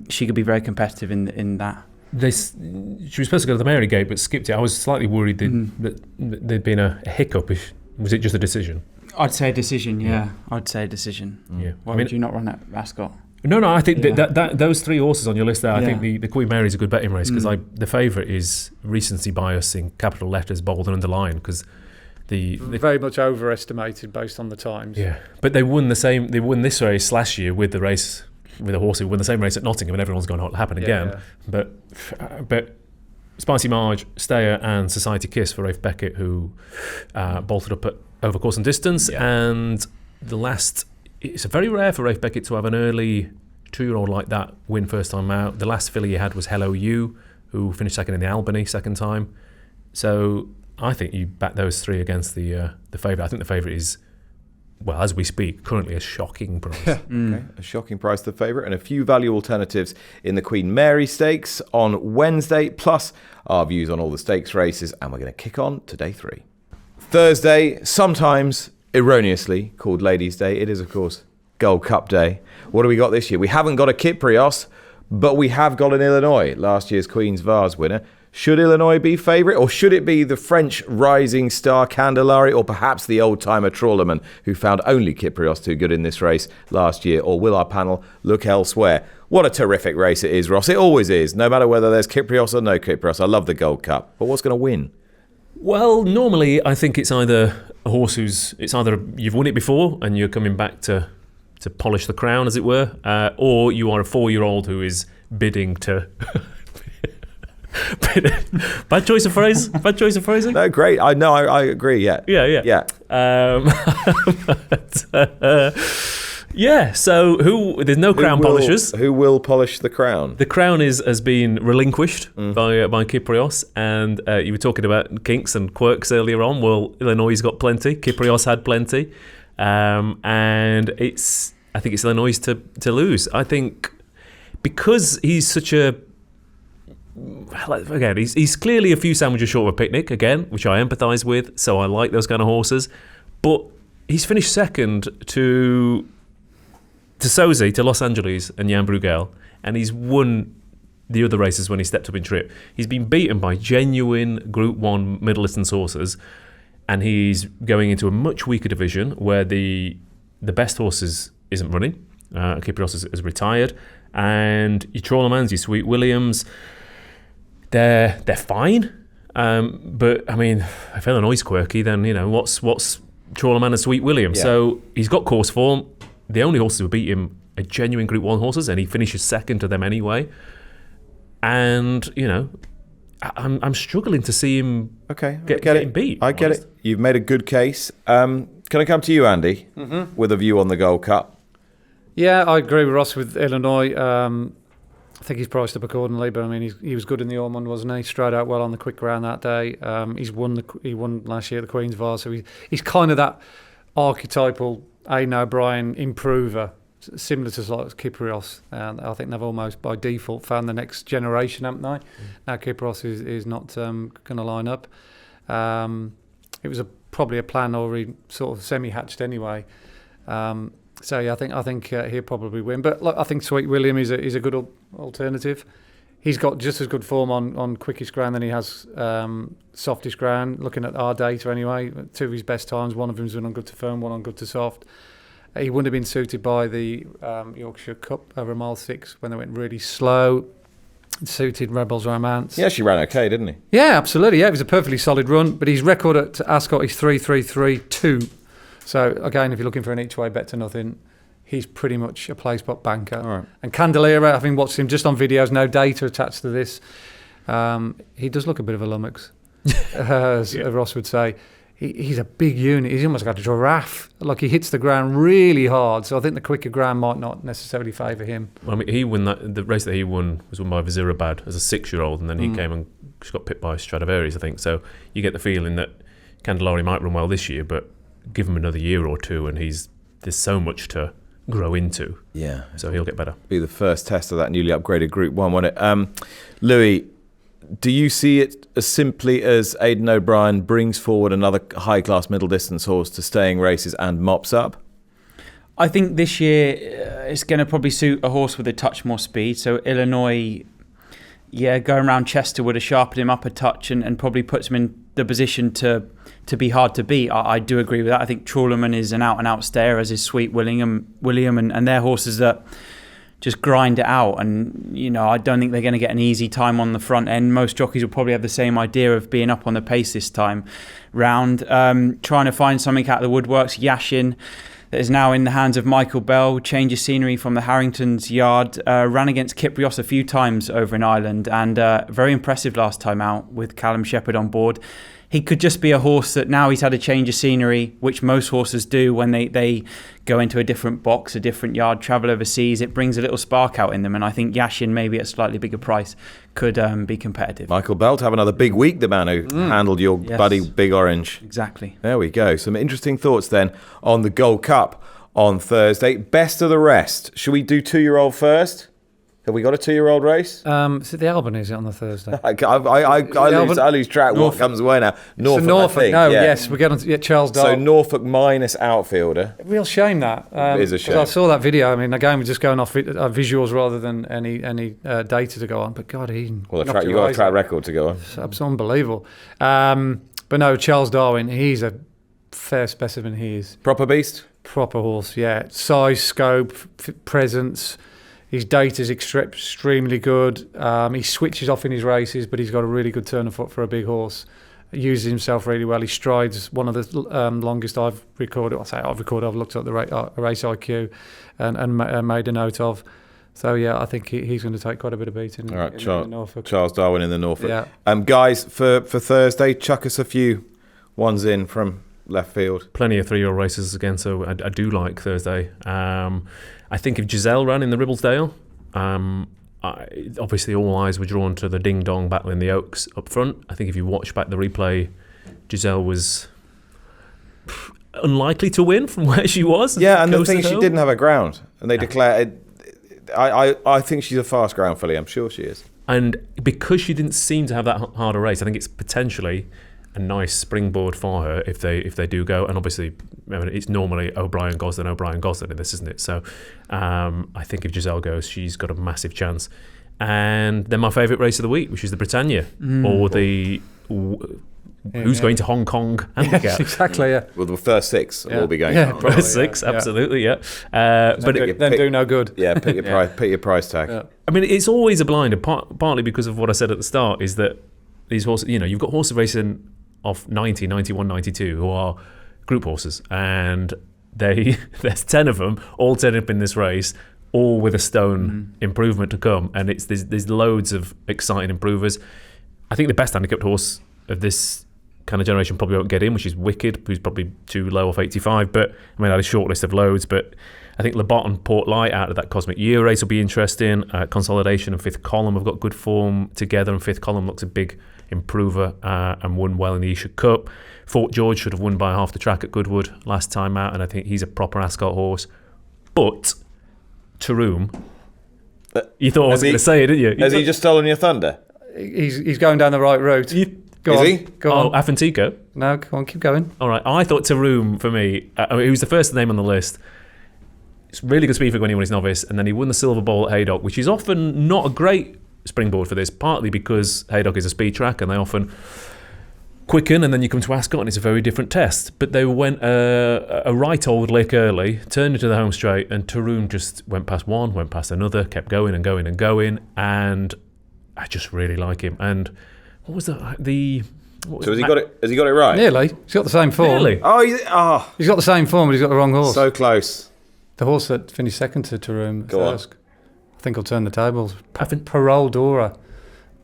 She could be very competitive in that. She was supposed to go to the Mary Gate, but skipped it. I was slightly worried that there'd been a hiccup. Was it just a decision? I'd say a decision, yeah. I'd say a decision. Yeah. Why would you not run at Ascot? No, I think that those 3 horses on your list there, I think the Queen Mary is a good betting race, because the favourite is recency bias in capital letters, bold and underlined, because they very much overestimated based on the times. Yeah, but they won this race last year with a horse who won the same race at Nottingham, and everyone's going to happen again. Yeah. But Spicy Marge, Stayer, and Society Kiss for Rafe Beckett, who bolted up over course and distance. Yeah. And it's very rare for Rafe Beckett to have an early 2-year-old like that win first time out. The last filly he had was Hello You, who finished second in the Albany second time. So I think you back those 3 against the favourite. I think the favourite is well, as we speak, currently a shocking price. Okay, a shocking price, the favourite, and a few value alternatives in the Queen Mary Stakes on Wednesday, plus our views on all the stakes races, and we're going to kick on to day 3. Thursday, sometimes erroneously called Ladies' Day. It is, of course, Gold Cup Day. What do we got this year? We haven't got a Kyprios, but we have got an Illinois, last year's Queen's Vase winner. Should Illinois be favourite, or should it be the French rising star Candelari, or perhaps the old-timer Trawlerman, who found only Kyprios too good in this race last year? Or will our panel look elsewhere? What a terrific race it is, Ross. It always is, no matter whether there's Kyprios or no Kyprios. I love the Gold Cup. But what's going to win? Well, normally I think it's either a horse it's either you've won it before and you're coming back to polish the crown, as it were, or you are a 4-year-old who is bidding to... Bad choice of phrase? Bad choice of phrasing? No, great. I agree. Yeah. Yeah. Yeah. So there's no crown polishers. Who will polish the crown? The crown has been relinquished by Kyprios, and you were talking about kinks and quirks earlier on. Well, Illinois got plenty. Kyprios had plenty, and I think it's Illinois to lose. I think because he's such a again, he's clearly a few sandwiches short of a picnic, again, which I empathise with, so I like those kind of horses. But he's finished second to Sozi, to Los Angeles and Jan Bruegel, and he's won the other races when he stepped up in trip. He's been beaten by genuine Group 1 middle distance horses, and he's going into a much weaker division where the best horses isn't running. Kyprios is retired, and your Trawlermans, your Sweet Williams, they're fine, but I mean, if Illinois is quirky, then what's Trawlerman and Sweet William? Yeah. So he's got course form. The only horses who beat him are genuine Group 1 horses, and he finishes second to them anyway. And I'm struggling to see him getting beat. I get it. You've made a good case. Can I come to you, Andy, with a view on the Gold Cup? Yeah, I agree with Ross with Illinois. I think he's priced up accordingly, but I mean, he was good in the Ormond, wasn't he? Strode out well on the quick ground that day. He won last year at the Queen's Vase, so he's kind of that archetypal Aidan O'Brien improver, similar to like Kyprios. And I think they've almost by default found the next generation, haven't they? Now Kyprios is not going to line up. It was probably a plan already sort of semi-hatched anyway. So yeah, I think he'll probably win. But look, I think Sweet William is a good alternative. He's got just as good form on quickest ground than he has softest ground. Looking at our data anyway, 2 of his best times, one of them's been on good to firm, one on good to soft. He wouldn't have been suited by the Yorkshire Cup over mile 6 when they went really slow. It suited Rebels Romance. He actually ran okay, didn't he? Yeah, absolutely. Yeah, it was a perfectly solid run. But his record at Ascot is 3.33.2. So, again, if you're looking for an each-way bet to nothing, he's pretty much a play-spot banker. All right. And Candelera, having watched him just on videos, no data attached to this, he does look a bit of a lummox, as Ross would say. He's a big unit. He's almost like a giraffe. Like, he hits the ground really hard. So I think the quicker ground might not necessarily favour him. Well, I mean, he won the race that he won was won by Vizirabad as a 6-year-old, and then he came and just got pipped by Stradivarius, I think. So you get the feeling that Candelari might run well this year, but give him another year or two, and there's so much to grow into. Yeah. So he'll get better. Be the first test of that newly upgraded Group 1, won't it? Louis, do you see it as simply as Aidan O'Brien brings forward another high-class middle-distance horse to staying races and mops up? I think this year it's going to probably suit a horse with a touch more speed. So Illinois, going around Chester would have sharpened him up a touch and probably puts him in the position to be hard to beat. I do agree with that. I think Trawlerman is an out-and-out stayer, as is Sweet William and they're horses that just grind it out. And, I don't think they're going to get an easy time on the front end. Most jockeys will probably have the same idea of being up on the pace this time round. Trying to find something out of the woodworks. Yashin, that is now in the hands of Michael Bell, change of scenery from the Harrington's yard, ran against Kyprios a few times over in Ireland, and very impressive last time out with Callum Shepherd on board. he could just be a horse that now he's had a change of scenery, which most horses do when they go into a different box, a different yard, travel overseas. It brings a little spark out in them, and I think Yashin, maybe at a slightly bigger price, could be competitive. Michael Bell to have another big week, the man who handled your buddy Big Orange. Exactly. There we go. Some interesting thoughts then on the Gold Cup on Thursday. Best of the rest. Should we do 2-year-old first? Have we got a 2-year-old race? Is it the Albany? Is it on the Thursday? I lose track what comes away now. Norfolk, I think. Yes, we're getting to Charles Darwin. So Norfolk minus outfielder. Real shame that. It is a shame. I saw that video. I mean, again, we're just going off visuals rather than any data to go on. But God, you've got a track record to go on. It's unbelievable. But no, Charles Darwin, he's a fair specimen. He is. Proper beast? Proper horse, yeah. Size, scope, presence. His data's extremely good. He switches off in his races, but he's got a really good turn of foot for a big horse. He uses himself really well. His stride's one of the longest I've recorded. I've looked at the race IQ and made a note of. So, yeah, I think he's going to take quite a bit of beating. All right, in Norfolk. Charles Darwin in the Norfolk. Yeah. Guys, for Thursday, chuck us a few ones in from left field. Plenty of 3-year-old races again, so I do like Thursday. I think if Giselle ran in the Ribblesdale, obviously all eyes were drawn to the ding-dong battle in the Oaks up front. I think if you watch back the replay, Giselle was unlikely to win from where she was. Yeah, and the thing is she didn't have a ground, and they declared I think she's a fast ground filly. I'm sure she is. And because she didn't seem to have that harder race, I think it's potentially a nice springboard for her if they do go. And obviously, I mean, it's normally O'Brien Gosden in this, isn't it? So I think if Giselle goes, she's got a massive chance. And then my favourite race of the week, which is the Britannia, or the who's going to Hong Kong handicap. Yes, exactly, yeah. Well, the first 6 will be going on. First 6, absolutely, yeah. But then do no good. Yeah, pick your price tag. Yeah. I mean, it's always a blinder, partly because of what I said at the start, is that these horses, you've got horses racing off 90, 91, 92 who are group horses, and there's 10 of them all turning up in this race, all with a stone improvement to come, and there's loads of exciting improvers. I think the best handicapped horse of this kind of generation probably won't get in, which is Wicked, who's probably too low off 85, but I mean I had a short list of loads, but I think Labotte and Port Light out of that Cosmic Year race will be interesting. Consolidation and Fifth Column have got good form together, and Fifth Column looks a big improver and won well in the Esher Cup. Fort George should have won by half the track at Goodwood last time out, and I think he's a proper Ascot horse. But Taroom, you thought I was going to say it, didn't you? Has he just stolen your thunder? He's going down the right route. Go on. Afantico? No, go on, keep going. All right, I thought Taroom, for me, he was the first name on the list. It's really good speed for when he won his novice, and then he won the Silver Bowl at Haydock, which is often not a great springboard for this, partly because Haydock is a speed track and they often quicken, and then you come to Ascot and it's a very different test. But they went a right old lick early, turned into the home straight, and Taroom just went past one, went past another, kept going and going and going, and I just really like him. And what was that? So has he got it right? Nearly. He's got the same form. Really? He's got the same form, but he's got the wrong horse. So close. The horse that finished second to Taroom. Go on. I think I'll turn the tables. Parole Dora.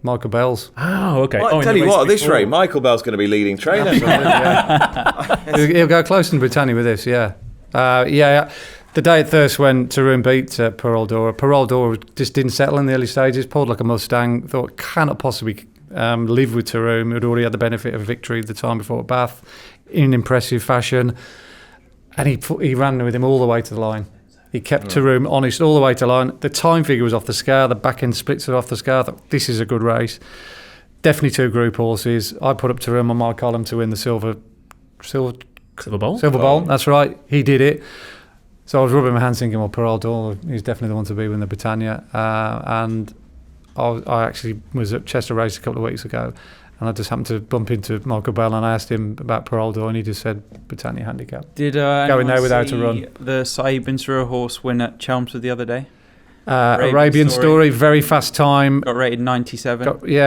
Michael Bell's. Oh, okay. Well, I tell you what, at this rate, Michael Bell's going to be leading trainer. He'll go close in Britannia with this, yeah. The day at Thirst when Taroom beat Parole Dora just didn't settle in the early stages, pulled like a Mustang, thought cannot possibly live with Taroom, who'd already had the benefit of a victory the time before at Bath in impressive fashion. And he ran with him all the way to the line. He kept Taroom honest all the way to the line. The time figure was off the scale. The back end splits are off the scale. This is a good race. Definitely 2 group horses. I put up Taroom on my column to win the Silver Bowl. Silver Bowl, that's right. He did it. So I was rubbing my hands thinking, well, Parole Dor, he's definitely the one to be win the Britannia. And I actually was at Chester Race a couple of weeks ago, and I just happened to bump into Michael Bell, and I asked him about Parole Dor, and he just said Britannia handicap. Did going there without a run. The Saeed bin Surah horse win at Chelmsford the other day? Arabian Story, very fast time. Got rated 97. He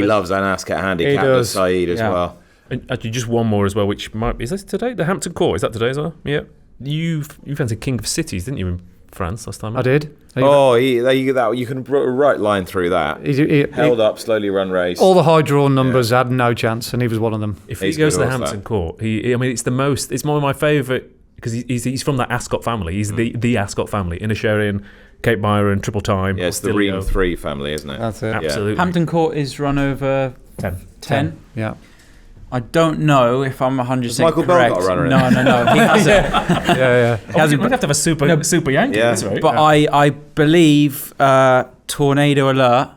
loves an Ascot handicap, does Saeed as well. And actually, just one more as well, which might is this today? The Hampton Court, is that today as well? Yeah. You fancied King of Cities, didn't you, in France last time. I did. You can put a right line through that. Held up, slowly run race. All the high drawn numbers had no chance, and he was one of them. If he goes to the Hampton Court, it's one of my favourite, because he's from that Ascot family. He's the Ascot family. Inisherin, Cape Byron, Triple Time. Yeah, it's the Ream 3 family, isn't it? That's it. Absolutely. Hampton Court is run over 10. Yeah. I don't know if I'm 100% Michael correct. Bell got a runner in No. He hasn't. Yeah. He hasn't. We'd have to have a super Yankee. Yeah. That's right. But I believe Tornado Alert,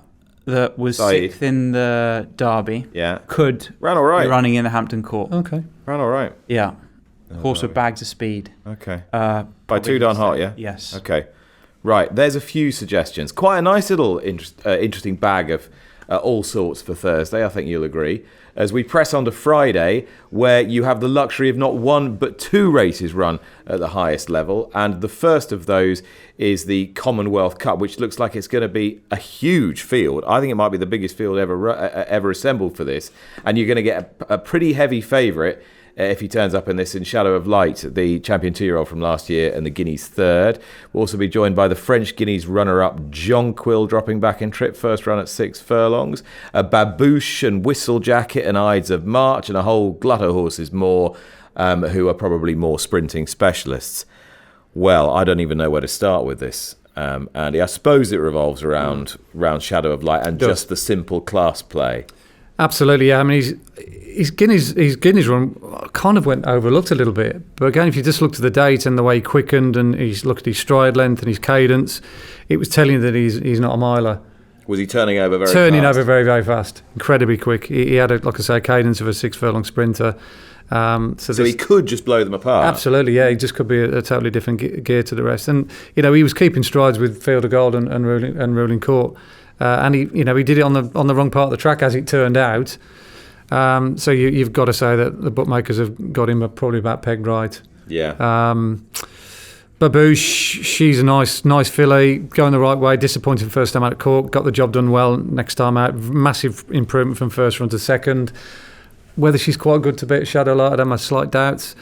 that was sixth in the Derby, could ran all right. be running in the Hampton Court. Okay. Ran all right. Yeah. Horse with bags of speed. Okay. By Too Darn Hot, yeah? Yes. Okay. Right, there's a few suggestions. Quite a nice little interesting bag of all sorts for Thursday, I think you'll agree. As we press on to Friday, where you have the luxury of not one but two races run at the highest level. And the first of those is the Commonwealth Cup, which looks like it's going to be a huge field. I think it might be the biggest field ever assembled for this. And you're going to get a pretty heavy favourite if he turns up in this in Shadow of Light, the champion 2-year-old from last year and the Guineas third. We'll also be joined by the French Guineas runner-up Jonquil, dropping back in trip, first run at 6 furlongs. A Babouche and Whistle Jacket and Ides of March, and a whole glut of horses more who are probably more sprinting specialists. Well, I don't even know where to start with this. Andy, I suppose it revolves around Shadow of Light and just the simple class play. Absolutely, yeah. I mean, his Guineas run kind of went overlooked a little bit. But again, if you just looked at the date and the way he quickened, and he's looked at his stride length and his cadence, it was telling you that he's not a miler. Was he turning over very fast? Turning over very, very fast. Incredibly quick. He had, a cadence of a 6 furlong sprinter. So he could just blow them apart. Absolutely, yeah. He just could be a totally different gear to the rest. And, he was keeping strides with Field of Gold and Ruling Court. And he did it on the wrong part of the track, as it turned out. So you've got to say that the bookmakers have got him probably about pegged right. Yeah. Babouche, she's a nice filly, going the right way. Disappointing first time out at court, got the job done well next time out. Massive improvement from first run to second. Whether she's quite good to beat Shadow Light, I have my slight doubts.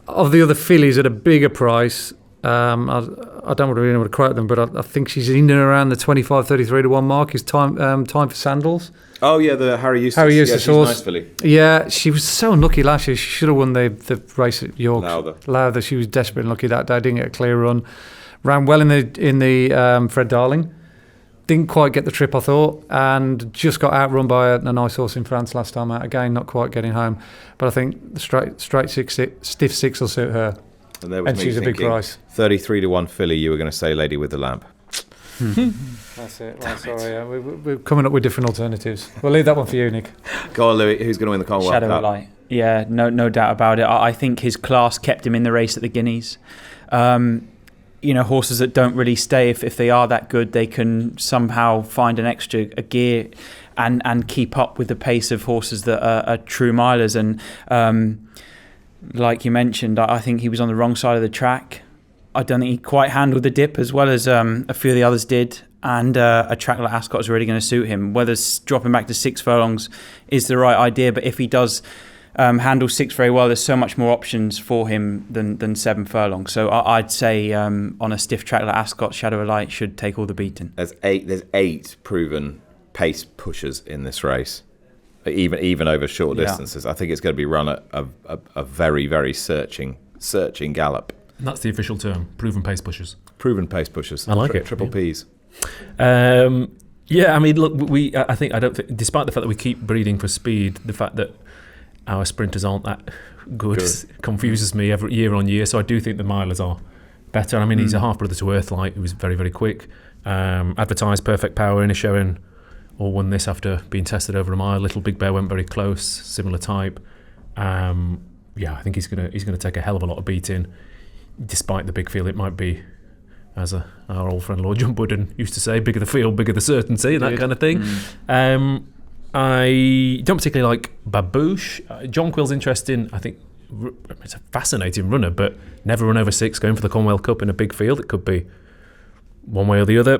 Of the other fillies at a bigger price, I don't really know what to quote them, but I think she's in and around the 25-33 to 1 mark. Is time for Sandals. Oh yeah, the Harry Eustace. She's she's a nice filly. Yeah, she was so unlucky last year. She should have won the race at York. Lowther. She was desperately unlucky that day. Didn't get a clear run. Ran well in the Fred Darling. Didn't quite get the trip, I thought, and just got outrun by a nice horse in France last time out. Again, not quite getting home, but I think the straight stiff six will suit her. And she's a big price. 33 to 1 filly. You were going to say Lady with the Lamp. That's it. Right, sorry, we're coming up with different alternatives. We'll leave that one for you, Nick. Go on, Louis. Who's going to win the Commonwealth Cup? Shadow of Light. Yeah, no doubt about it. I think his class kept him in the race at the Guineas. Horses that don't really stay, if they are that good, they can somehow find an extra gear and keep up with the pace of horses that are true milers. And like you mentioned, I think he was on the wrong side of the track. I don't think he quite handled the dip as well as a few of the others did. And a track like Ascot is really going to suit him. Whether dropping back to 6 furlongs is the right idea, but if he does handle 6 very well, there's so much more options for him than 7 furlongs. So I'd say on a stiff track like Ascot, Shadow of Light should take all the beating. There's 8 proven pace pushers in this race, even over short distances. I think it's going to be run at a very, very searching gallop. And that's the official term, proven pace pushers. Proven pace pushers. I like it. Triple Ps. I mean, look, I don't think, despite the fact that we keep breeding for speed, the fact that our sprinters aren't that good confuses me every year on year. So I do think the milers are better. I mean, he's a half brother to Earthlight, who was very, very quick. Advertised Perfect Power, Inisherin, all won this after being tested over a mile. Little Big Bear went very close, similar type. I think he's gonna take a hell of a lot of beating. Despite the big field, it might be, as our old friend Lord John Budden used to say, bigger the field, bigger the certainty, that kind of thing. I don't particularly like Babouche. Jonquil's interesting. I think it's a fascinating runner, but never run over 6 going for the Commonwealth Cup in a big field. It could be one way or the other.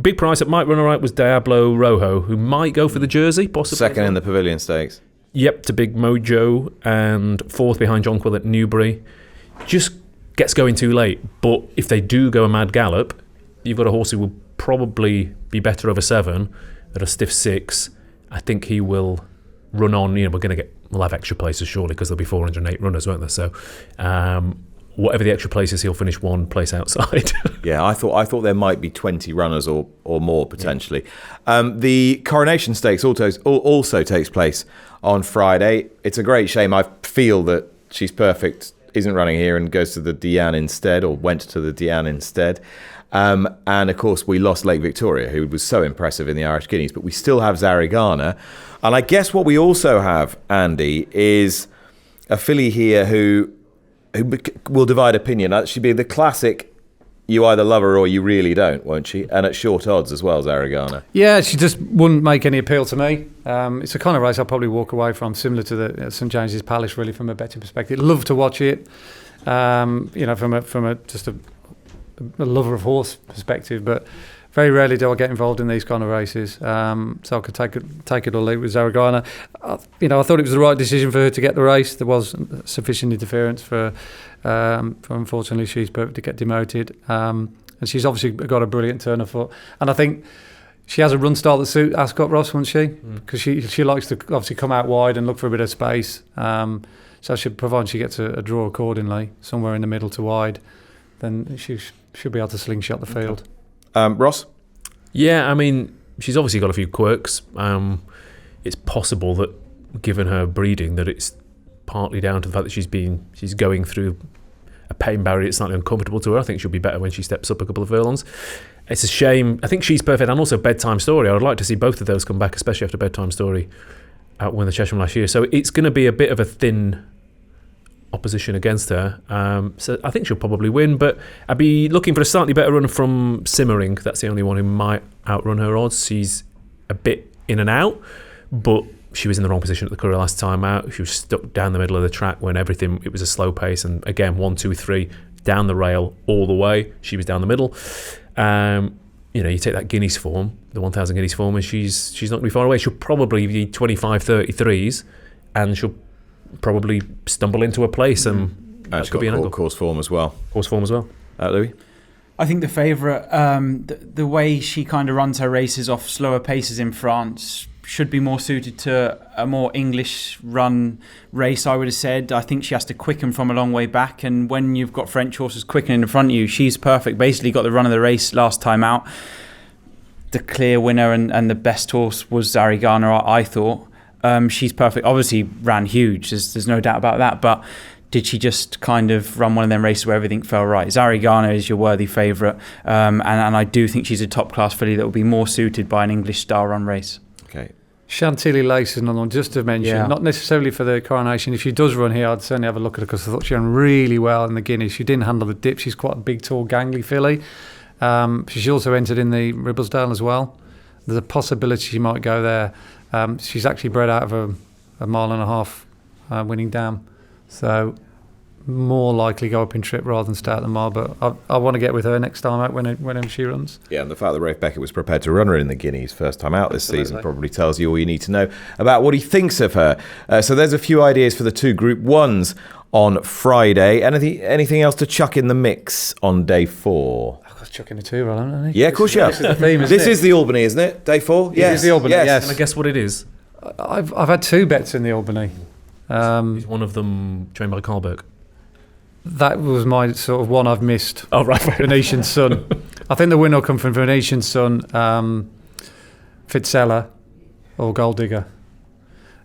Big price that might run all right was Diablo Rojo, who might go for the jersey, possibly. Second in the Pavilion Stakes. Yep, to Big Mojo, and 4th behind Jonquil at Newbury. Just gets going too late. But if they do go a mad gallop, you've got a horse who will probably be better over 7 at a stiff 6. I think he will run on. We'll have extra places surely because there'll be 408 runners, won't there? So whatever the extra places, he'll finish 1 place outside. Yeah, I thought there might be 20 runners or more potentially. The Coronation Stakes also takes place on Friday. It's a great shame. I feel that She's Perfect isn't running here and goes to the Diane instead, or went to the Diane instead. And of course, we lost Lake Victoria, who was so impressive in the Irish Guineas, but we still have Zarigana. And I guess what we also have, Andy, is a filly here who will divide opinion. She'll be the classic, you either love her or you really don't, won't she? And at short odds as well, Zarigana. Yeah, she just wouldn't make any appeal to me. It's a kind of race I'll probably walk away from, similar to the St James's Palace, really, from a betting perspective. Love to watch it, from a lover of horse perspective, but very rarely do I get involved in these kind of races. So I could take it or leave it with Zarigana. I thought it was the right decision for her to get the race. There was sufficient interference for unfortunately She's Perfect to get demoted. And she's obviously got a brilliant turn of foot. And I think she has a run style that suits Ascot, Ross, won't she? Because she likes to obviously come out wide and look for a bit of space. So provided she gets a draw accordingly, somewhere in the middle to wide, then she should be able to slingshot the field. Ross? Yeah, I mean, she's obviously got a few quirks. It's possible that, given her breeding, that it's partly down to the fact that she's going through a pain barrier that's slightly uncomfortable to her. I think she'll be better when she steps up a couple of furlongs. It's a shame. I think She's Perfect and also Bedtime Story. I would like to see both of those come back, especially after Bedtime Story outwon the Chesham last year. So it's going to be a bit of a thin opposition against her. So I think she'll probably win, but I'd be looking for a slightly better run from Simmering. That's the only one who might outrun her odds. She's a bit in and out, but she was in the wrong position at the Curragh last time out. She was stuck down the middle of the track when it was a slow pace, and again 1, 2, 3 down the rail all the way. She was down the middle. You take that Guineas form, the 1,000 Guineas form, and she's not going to be far away. She'll probably be 25, 33s, and she'll probably stumble into a place, and that could be an angle. Course form as well. Louis? I think the favourite, the way she kind of runs her races off slower paces in France should be more suited to a more English run race, I would have said. I think she has to quicken from a long way back, and when you've got French horses quickening in front of you, She's Perfect basically got the run of the race last time out. The clear winner and the best horse was Zarigana, I thought. She's Perfect obviously ran huge, there's no doubt about that, but did she just kind of run one of them races where everything fell right? Zarigana is your worthy favourite, and I do think she's a top class filly that will be more suited by an English style run race. Okay. Chantilly Lace is another one just to mention, not necessarily for the Coronation. If she does run here, I'd certainly have a look at her, because I thought she ran really well in the Guineas. She didn't handle the dip. She's quite a big, tall, gangly filly. She's also entered in the Ribblesdale as well. There's a possibility she might go there. She's actually bred out of a 1.5 mile winning dam, so more likely go up in trip rather than stay at the mile. But I want to get with her next time out whenever she runs. Yeah, and the fact that Rafe Beckett was prepared to run her in the Guineas first time out this season probably tells you all you need to know about what he thinks of her. So there's a few ideas for the 2 Group 1s on Friday. Anything else to chuck in the mix on day 4? I was chucking the 2 run, haven't I? Yeah, of course you have. This is the Albany, isn't it? Day 4? Yes. It is the Albany, yes. And I guess what it is? I've had 2 bets in the Albany. Is one of them trained by Carlberg? That was my sort of one I've missed. Oh, right. Venetian Sun. I think the winner will come from Venetian Sun, Fitzella, or Gold Digger.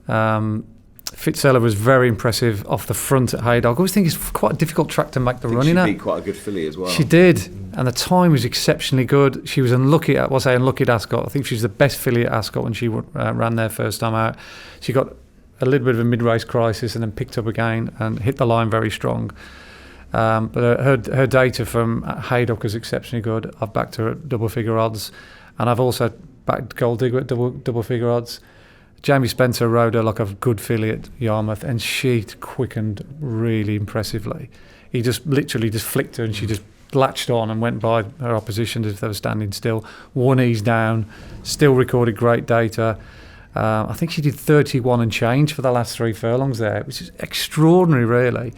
Fitzella was very impressive off the front at Haydock. I always think it's quite a difficult track to make the running at. She beat quite a good filly as well. She did, and the time was exceptionally good. She was unlucky at Ascot. I think she was the best filly at Ascot when she ran there first time out. She got a little bit of a mid-race crisis and then picked up again and hit the line very strong. But her data from Haydock is exceptionally good. I've backed her at double-figure odds, and I've also backed Gold Digger at double-figure odds. Jamie Spencer rode her like a good filly at Yarmouth, and she quickened really impressively. He just literally just flicked her, and she just latched on and went by her opposition as if they were standing still. 1 ease down, still recorded great data. I think she did 31 and change for the last 3 furlongs there, which is extraordinary, really.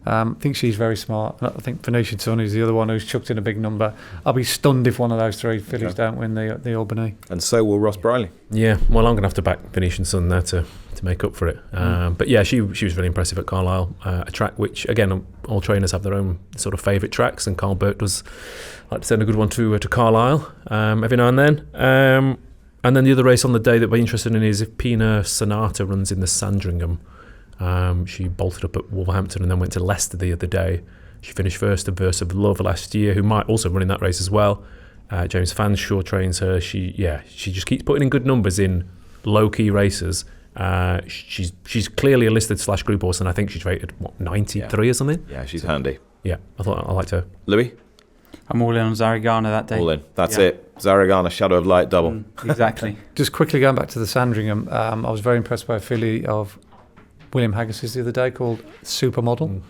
I think she's very smart. I think Phoenician Sun is the other one who's chucked in a big number. I'll be stunned if one of those three fillies don't win the Albany. And so will Ross Brierley. Yeah, well, I'm going to have to back Phoenician Sun there to make up for it. But yeah, she was really impressive at Carlisle, a track which, again, all trainers have their own sort of favourite tracks, and Carl Burt does like to send a good one to Carlisle every now and then. And then the other race on the day that we're interested in is if Pina Sonata runs in the Sandringham. She bolted up at Wolverhampton and then went to Leicester the other day. She finished first at Verse of Love last year, who might also run in that race as well. James Fanshawe trains her. She just keeps putting in good numbers in low-key races. She's clearly a listed / group horse, and I think she's rated 93 or something. Yeah, she's handy. Yeah, I liked her. Louis? I'm all in on Zaragana that day. All in. That's it. Zaragana, Shadow of Light, double. Exactly. Just quickly going back to the Sandringham, I was very impressed by a filly of William Haggis's the other day called Supermodel.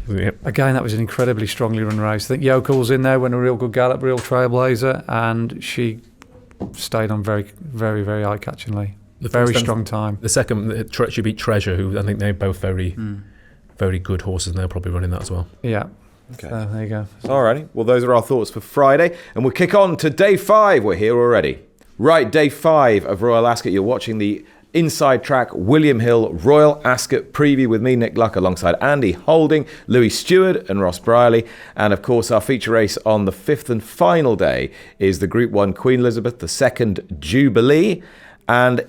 Yep. Again, that was an incredibly strongly run race. I think Yokel's in there, went a real good gallop, real trailblazer, and she stayed on very, very, very eye-catchingly. Very strong time. The second, she beat Treasure, who I think they're both very good horses, and they'll probably run in that as well. Yeah. Okay. So there you go. Alrighty. Well, those are our thoughts for Friday, and we'll kick on to day 5. We're here already. Right, day 5 of Royal Ascot. You're watching the Inside Track William Hill Royal Ascot preview with me, Nick Luck, alongside Andy Holding, Louis Steward and Ross Brierley. And of course, our feature race on the 5th and final day is the Group 1 Queen Elizabeth, the 2nd Jubilee. And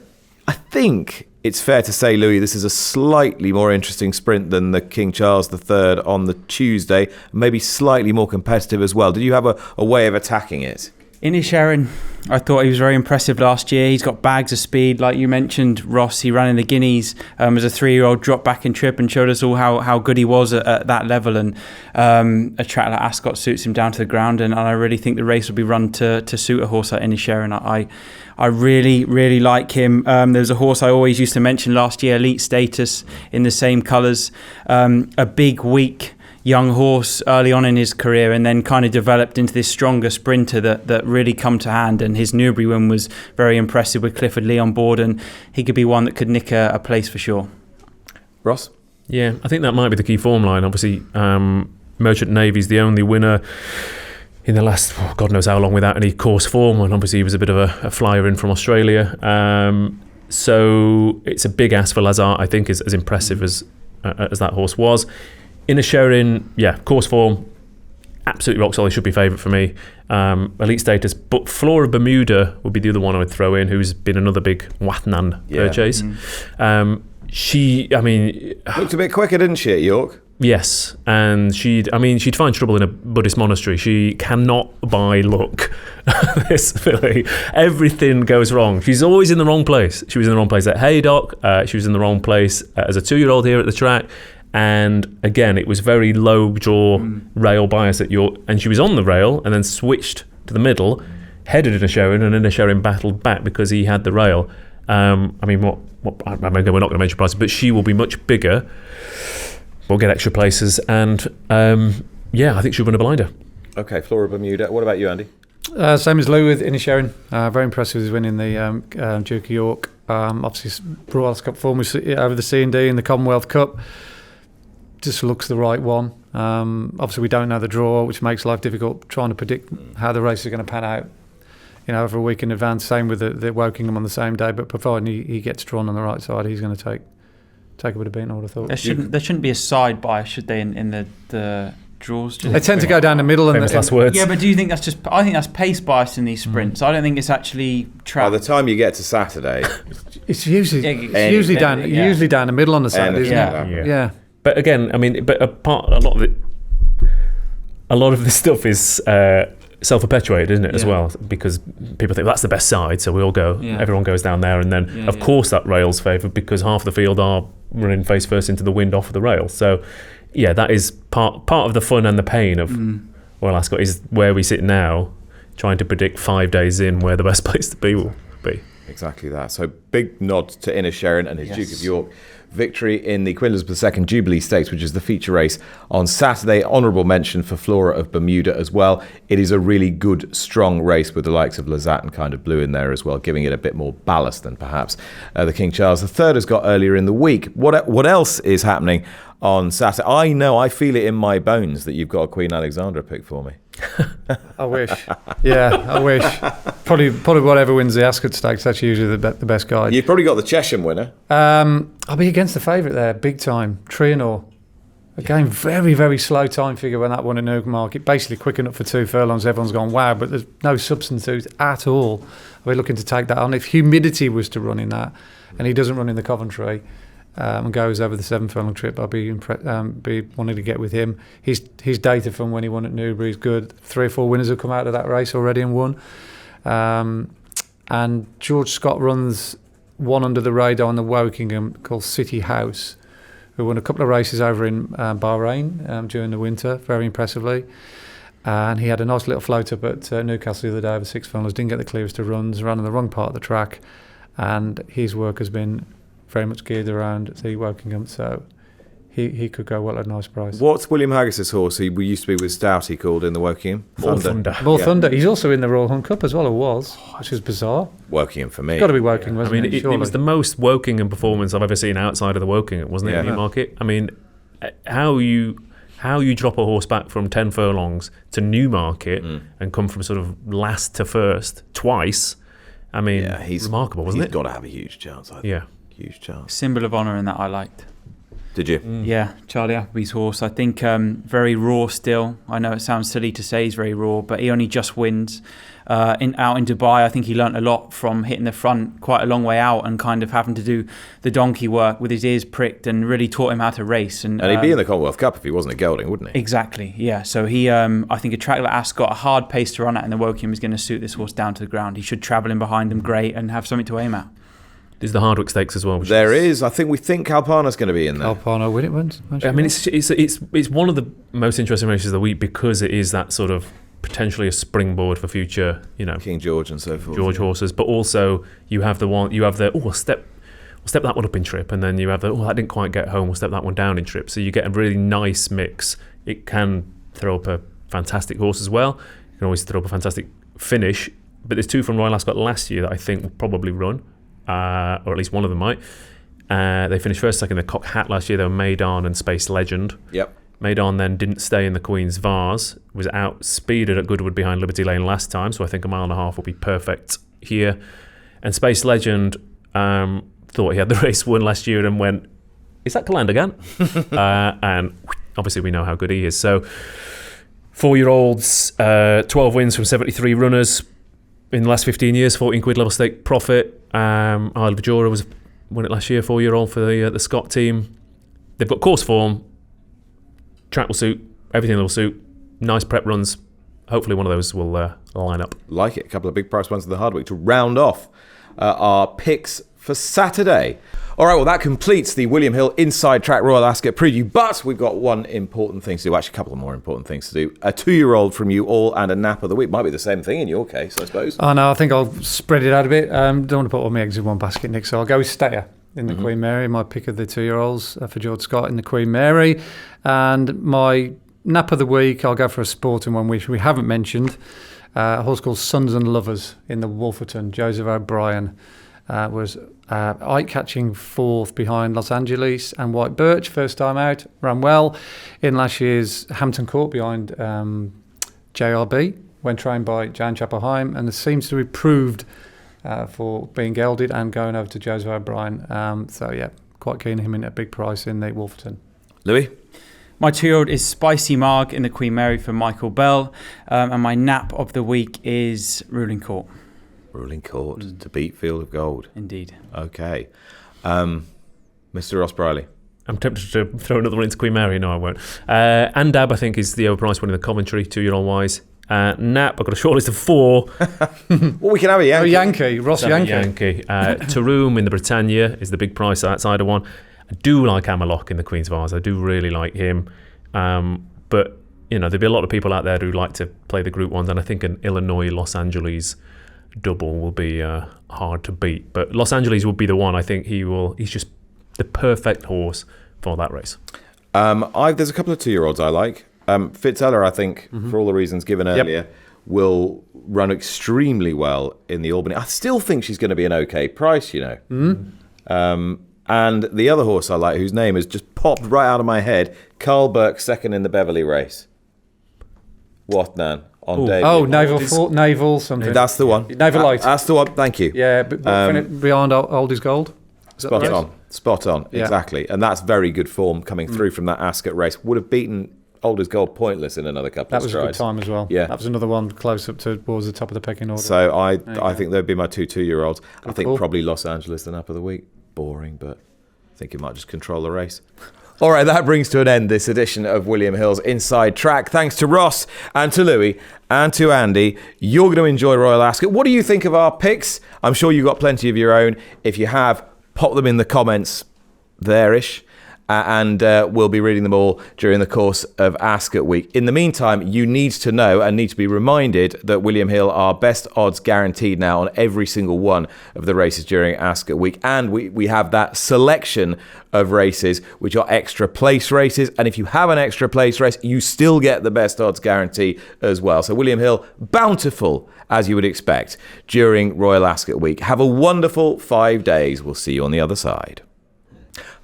I think it's fair to say, Louis, this is a slightly more interesting sprint than the King Charles III on the Tuesday, maybe slightly more competitive as well. Did you have a way of attacking it? Inisherin, I thought he was very impressive last year. He's got bags of speed, like you mentioned, Ross. He ran in the Guineas as a 3-year-old, dropped back in trip and showed us all how good he was at that level. And a track like Ascot suits him down to the ground. And I really think the race will be run to suit a horse like Inisherin. I really, really like him. There's a horse I always used to mention last year, Elite Status, in the same colours. A big, weak young horse early on in his career, and then kind of developed into this stronger sprinter that really come to hand. And his Newbury win was very impressive with Clifford Lee on board, and he could be one that could nick a place for sure. Ross? Yeah, I think that might be the key form line. Obviously, Merchant Navy's the only winner in the last, God knows how long, without any course form, and obviously he was a bit of a flyer in from Australia. So it's a big ask for Lazare, I think, as impressive as that horse was. Inisherin, course form, absolutely rock solid, should be favourite for me. Elite Status, but Flora Bermuda would be the other one I would throw in, who's been another big Watnan purchase. She Looked a bit quicker, didn't she, at York? Yes, and she'd find trouble in a Buddhist monastery. She cannot buy luck. This filly, everything goes wrong. She's always in the wrong place. She was in the wrong place at Haydock. She was in the wrong place as a 2-year-old here at the track. And again, it was very low draw rail bias at York, and she was on the rail and then switched to the middle, headed Inisherin, and Inisherin battled back because he had the rail. We're not going to mention prices, but she will be much bigger. We'll get extra places, and I think she'll win a blinder. Okay, Flora Bermuda. What about you, Andy? Same as Lou with Inisherin. Very impressive with his winning the Duke of York. Obviously, Royal Ascot form over the C&D in the Commonwealth Cup. Just looks the right one. Obviously, we don't know the draw, which makes life difficult trying to predict how the race is going to pan out. Over a week in advance. Same with the Wokingham on the same day. But providing he gets drawn on the right side, he's going to take a bit of beating, I would have thought. There shouldn't be a side bias, should they, in the draws? They tend to go down the middle. Last words. Yeah, but do you think that's just... I think that's pace bias in these sprints. I don't think it's actually track. By the time you get to Saturday... it's usually down the middle on the Saturday, isn't it? Yeah. But again, a lot of this stuff is self-perpetuated, isn't it, as well? Because people think that's the best side, so we all go. Yeah. Everyone goes down there, and then of course that rail's favoured because half the field are running face first into the wind off of the rail. So that is part of the fun and the pain of Royal Ascot is where we sit now, trying to predict 5 days in where the best place to be will be. Exactly that. So big nod to Inisherin and his Duke of York victory in the Queen Elizabeth II Jubilee Stakes, which is the feature race on Saturday. Honourable mention for Flora of Bermuda as well. It is a really good, strong race with the likes of Lazat and Kind of Blue in there as well, giving it a bit more ballast than perhaps the King Charles III has got earlier in the week. What else is happening on Saturday? I feel it in my bones that you've got a Queen Alexandra pick for me. I wish. Yeah, I wish. Probably whatever wins the Ascot Stakes, that's usually the best guide. You've probably got the Chesham winner. I'll be against the favourite there, big time. Trianor. Again, very, very slow time figure when that won at Newmarket. Basically quick enough for 2 furlongs. Everyone's gone, wow, but there's no substitute at all. We're looking to take that on. If Humidity was to run in that, and he doesn't run in the Coventry, and goes over the 7 furlong trip, I'll be wanting to get with him. His data from when he won at Newbury is good. 3 or 4 winners have come out of that race already and won. And George Scott runs one under the radar in the Wokingham called City House, who won a couple of races over in Bahrain during the winter, very impressively. And he had a nice little float up at Newcastle the other day over 6 furlongs, didn't get the clearest of runs, ran on the wrong part of the track, and his work has been very much geared around the Wokingham, so he could go well at a nice price. What's William Haggis's horse? He used to be with Stout, he called in the Wokingham. Thunder. He's also in the Royal Hunt Cup as well, or was, which is bizarre. Wokingham for me. It's got to be Wokingham, wasn't it? It was the most Wokingham performance I've ever seen outside of the Wokingham, wasn't it, in Newmarket? I mean, how you drop a horse back from 10 furlongs to Newmarket and come from sort of last to first twice, I mean, he's remarkable, wasn't it? He's got to have a huge chance, I think. Yeah. Huge chance. Symbol of honour in that I liked. Did you? Yeah, Charlie Appleby's horse. I think very raw still. I know it sounds silly to say he's very raw, but he only just wins. Out in Dubai, I think he learnt a lot from hitting the front quite a long way out and kind of having to do the donkey work with his ears pricked, and really taught him how to race. And he'd be in the Commonwealth Cup if he wasn't at Gelding, wouldn't he? Exactly, yeah. So he, I think a track like Ascot, a hard pace to run at in the Wokingham is going to suit this horse down to the ground. He should travel in behind him great and have something to aim at. There's the Hardwick Stakes as well. There is. I think Kalpana's going to be in there. Kalpana win it once. I mean, it's one of the most interesting races of the week because it is that sort of potentially a springboard for future, King George and so forth. George horses, but also you have we'll step that one up in trip, and then you have that didn't quite get home, we'll step that one down in trip. So you get a really nice mix. It can throw up a fantastic horse as well. You can always throw up a fantastic finish. But there's 2 from Royal Ascot last year that I think will probably run. Or at least one of them might. They finished first, second in the Cock Hat last year. They were Maidan and Space Legend. Yep. Maidan then didn't stay in the Queen's Vase, was outspeeded at Goodwood behind Liberty Lane last time, so I think 1.5 miles will be perfect here. And Space Legend thought he had the race won last year and went, is that Calandagan? And obviously we know how good he is. So 4-year-olds, 12 wins from 73 runners in the last 15 years, 14 quid level stake profit. Isle of Jura won it last year, 4-year-old for the Scott team. They've got course form, track will suit, everything will suit, nice prep runs. Hopefully one of those will line up. Like it. A couple of big price ones in the Hardwick to round off our picks for Saturday. All right, well, that completes the William Hill Inside Track Royal Ascot preview, but we've got one important thing to do, actually a couple of more important things to do. A 2-year-old from you all and a nap of the week. Might be the same thing in your case, I suppose. Oh, no, I think I'll spread it out a bit. Don't want to put all my eggs in one basket, Nick, so I'll go with Stayer in the Queen Mary, my pick of the 2-year-olds for George Scott in the Queen Mary. And my nap of the week, I'll go for a sporting one which we haven't mentioned, a horse called Sons and Lovers in the Wolferton. Joseph O'Brien was eye-catching 4th behind Los Angeles and White Birch, first time out, ran well in last year's Hampton Court behind JRB when trained by Jan Chapelheim, and it seems to be proved for being gelded and going over to Joseph O'Brien. So yeah, quite keen on him in a big price in the Wolferton. Louis? My 2-year-old is Spicy Marg in the Queen Mary for Michael Bell, and my nap of the week is Ruling Court. Ruling Court to beat Field of Gold. Indeed. Okay. Mr. Ross Brierley. I'm tempted to throw another one into Queen Mary. No, I won't. Andab, I think, is the overpriced one in the Coventry, 2-year-old wise. Nap, I've got a short list of 4. Well, we can have a Yankee. Yankee, Ross Yankee. Taroom in the Britannia is the big price outside of one. I do like Amerlock in the Queen's Vase. I do really like him. But, there'll be a lot of people out there who like to play the Group 1s, and I think an Illinois-Los Angeles double will be hard to beat. But Los Angeles will be the one. I think he's just the perfect horse for that race. There's a couple of 2-year-olds I like. Fitzeller, I think, for all the reasons given earlier, will run extremely well in the Albany. I still think she's going to be an okay price, And the other horse I like, whose name has just popped right out of my head, Carl Burke, second in the Beverley race. What, Nan? On David. Oh, Naval something. That's the one. Naval Light. That's the one. Thank you. Yeah, but beyond Old is Gold. Spot on. Spot on. Yeah. Exactly. And that's very good form coming through from that Ascot race. Would have beaten Old as Gold pointless in another couple of strides. That was a good time as well. Yeah. That was another one close up towards the top of the pecking order. So I think they'd be my 2-year-olds. I think cool. probably Los Angeles the nap of the week. Boring, but I think it might just control the race. All right, that brings to an end this edition of William Hill's Inside Track. Thanks to Ross and to Louis and to Andy. You're going to enjoy Royal Ascot. What do you think of our picks? I'm sure you've got plenty of your own. If you have, pop them in the comments there-ish. And we'll be reading them all during the course of Ascot Week. In the meantime, you need to know and need to be reminded that William Hill are best odds guaranteed now on every single one of the races during Ascot Week. And we have that selection of races which are extra place races. And if you have an extra place race, you still get the best odds guarantee as well. So William Hill, bountiful as you would expect during Royal Ascot Week. Have a wonderful 5 days. We'll see you on the other side.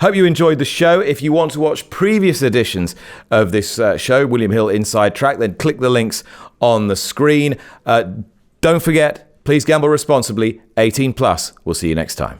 Hope you enjoyed the show. If you want to watch previous editions of this show, William Hill Inside Track, then click the links on the screen. Don't forget, please gamble responsibly. 18 plus. We'll see you next time.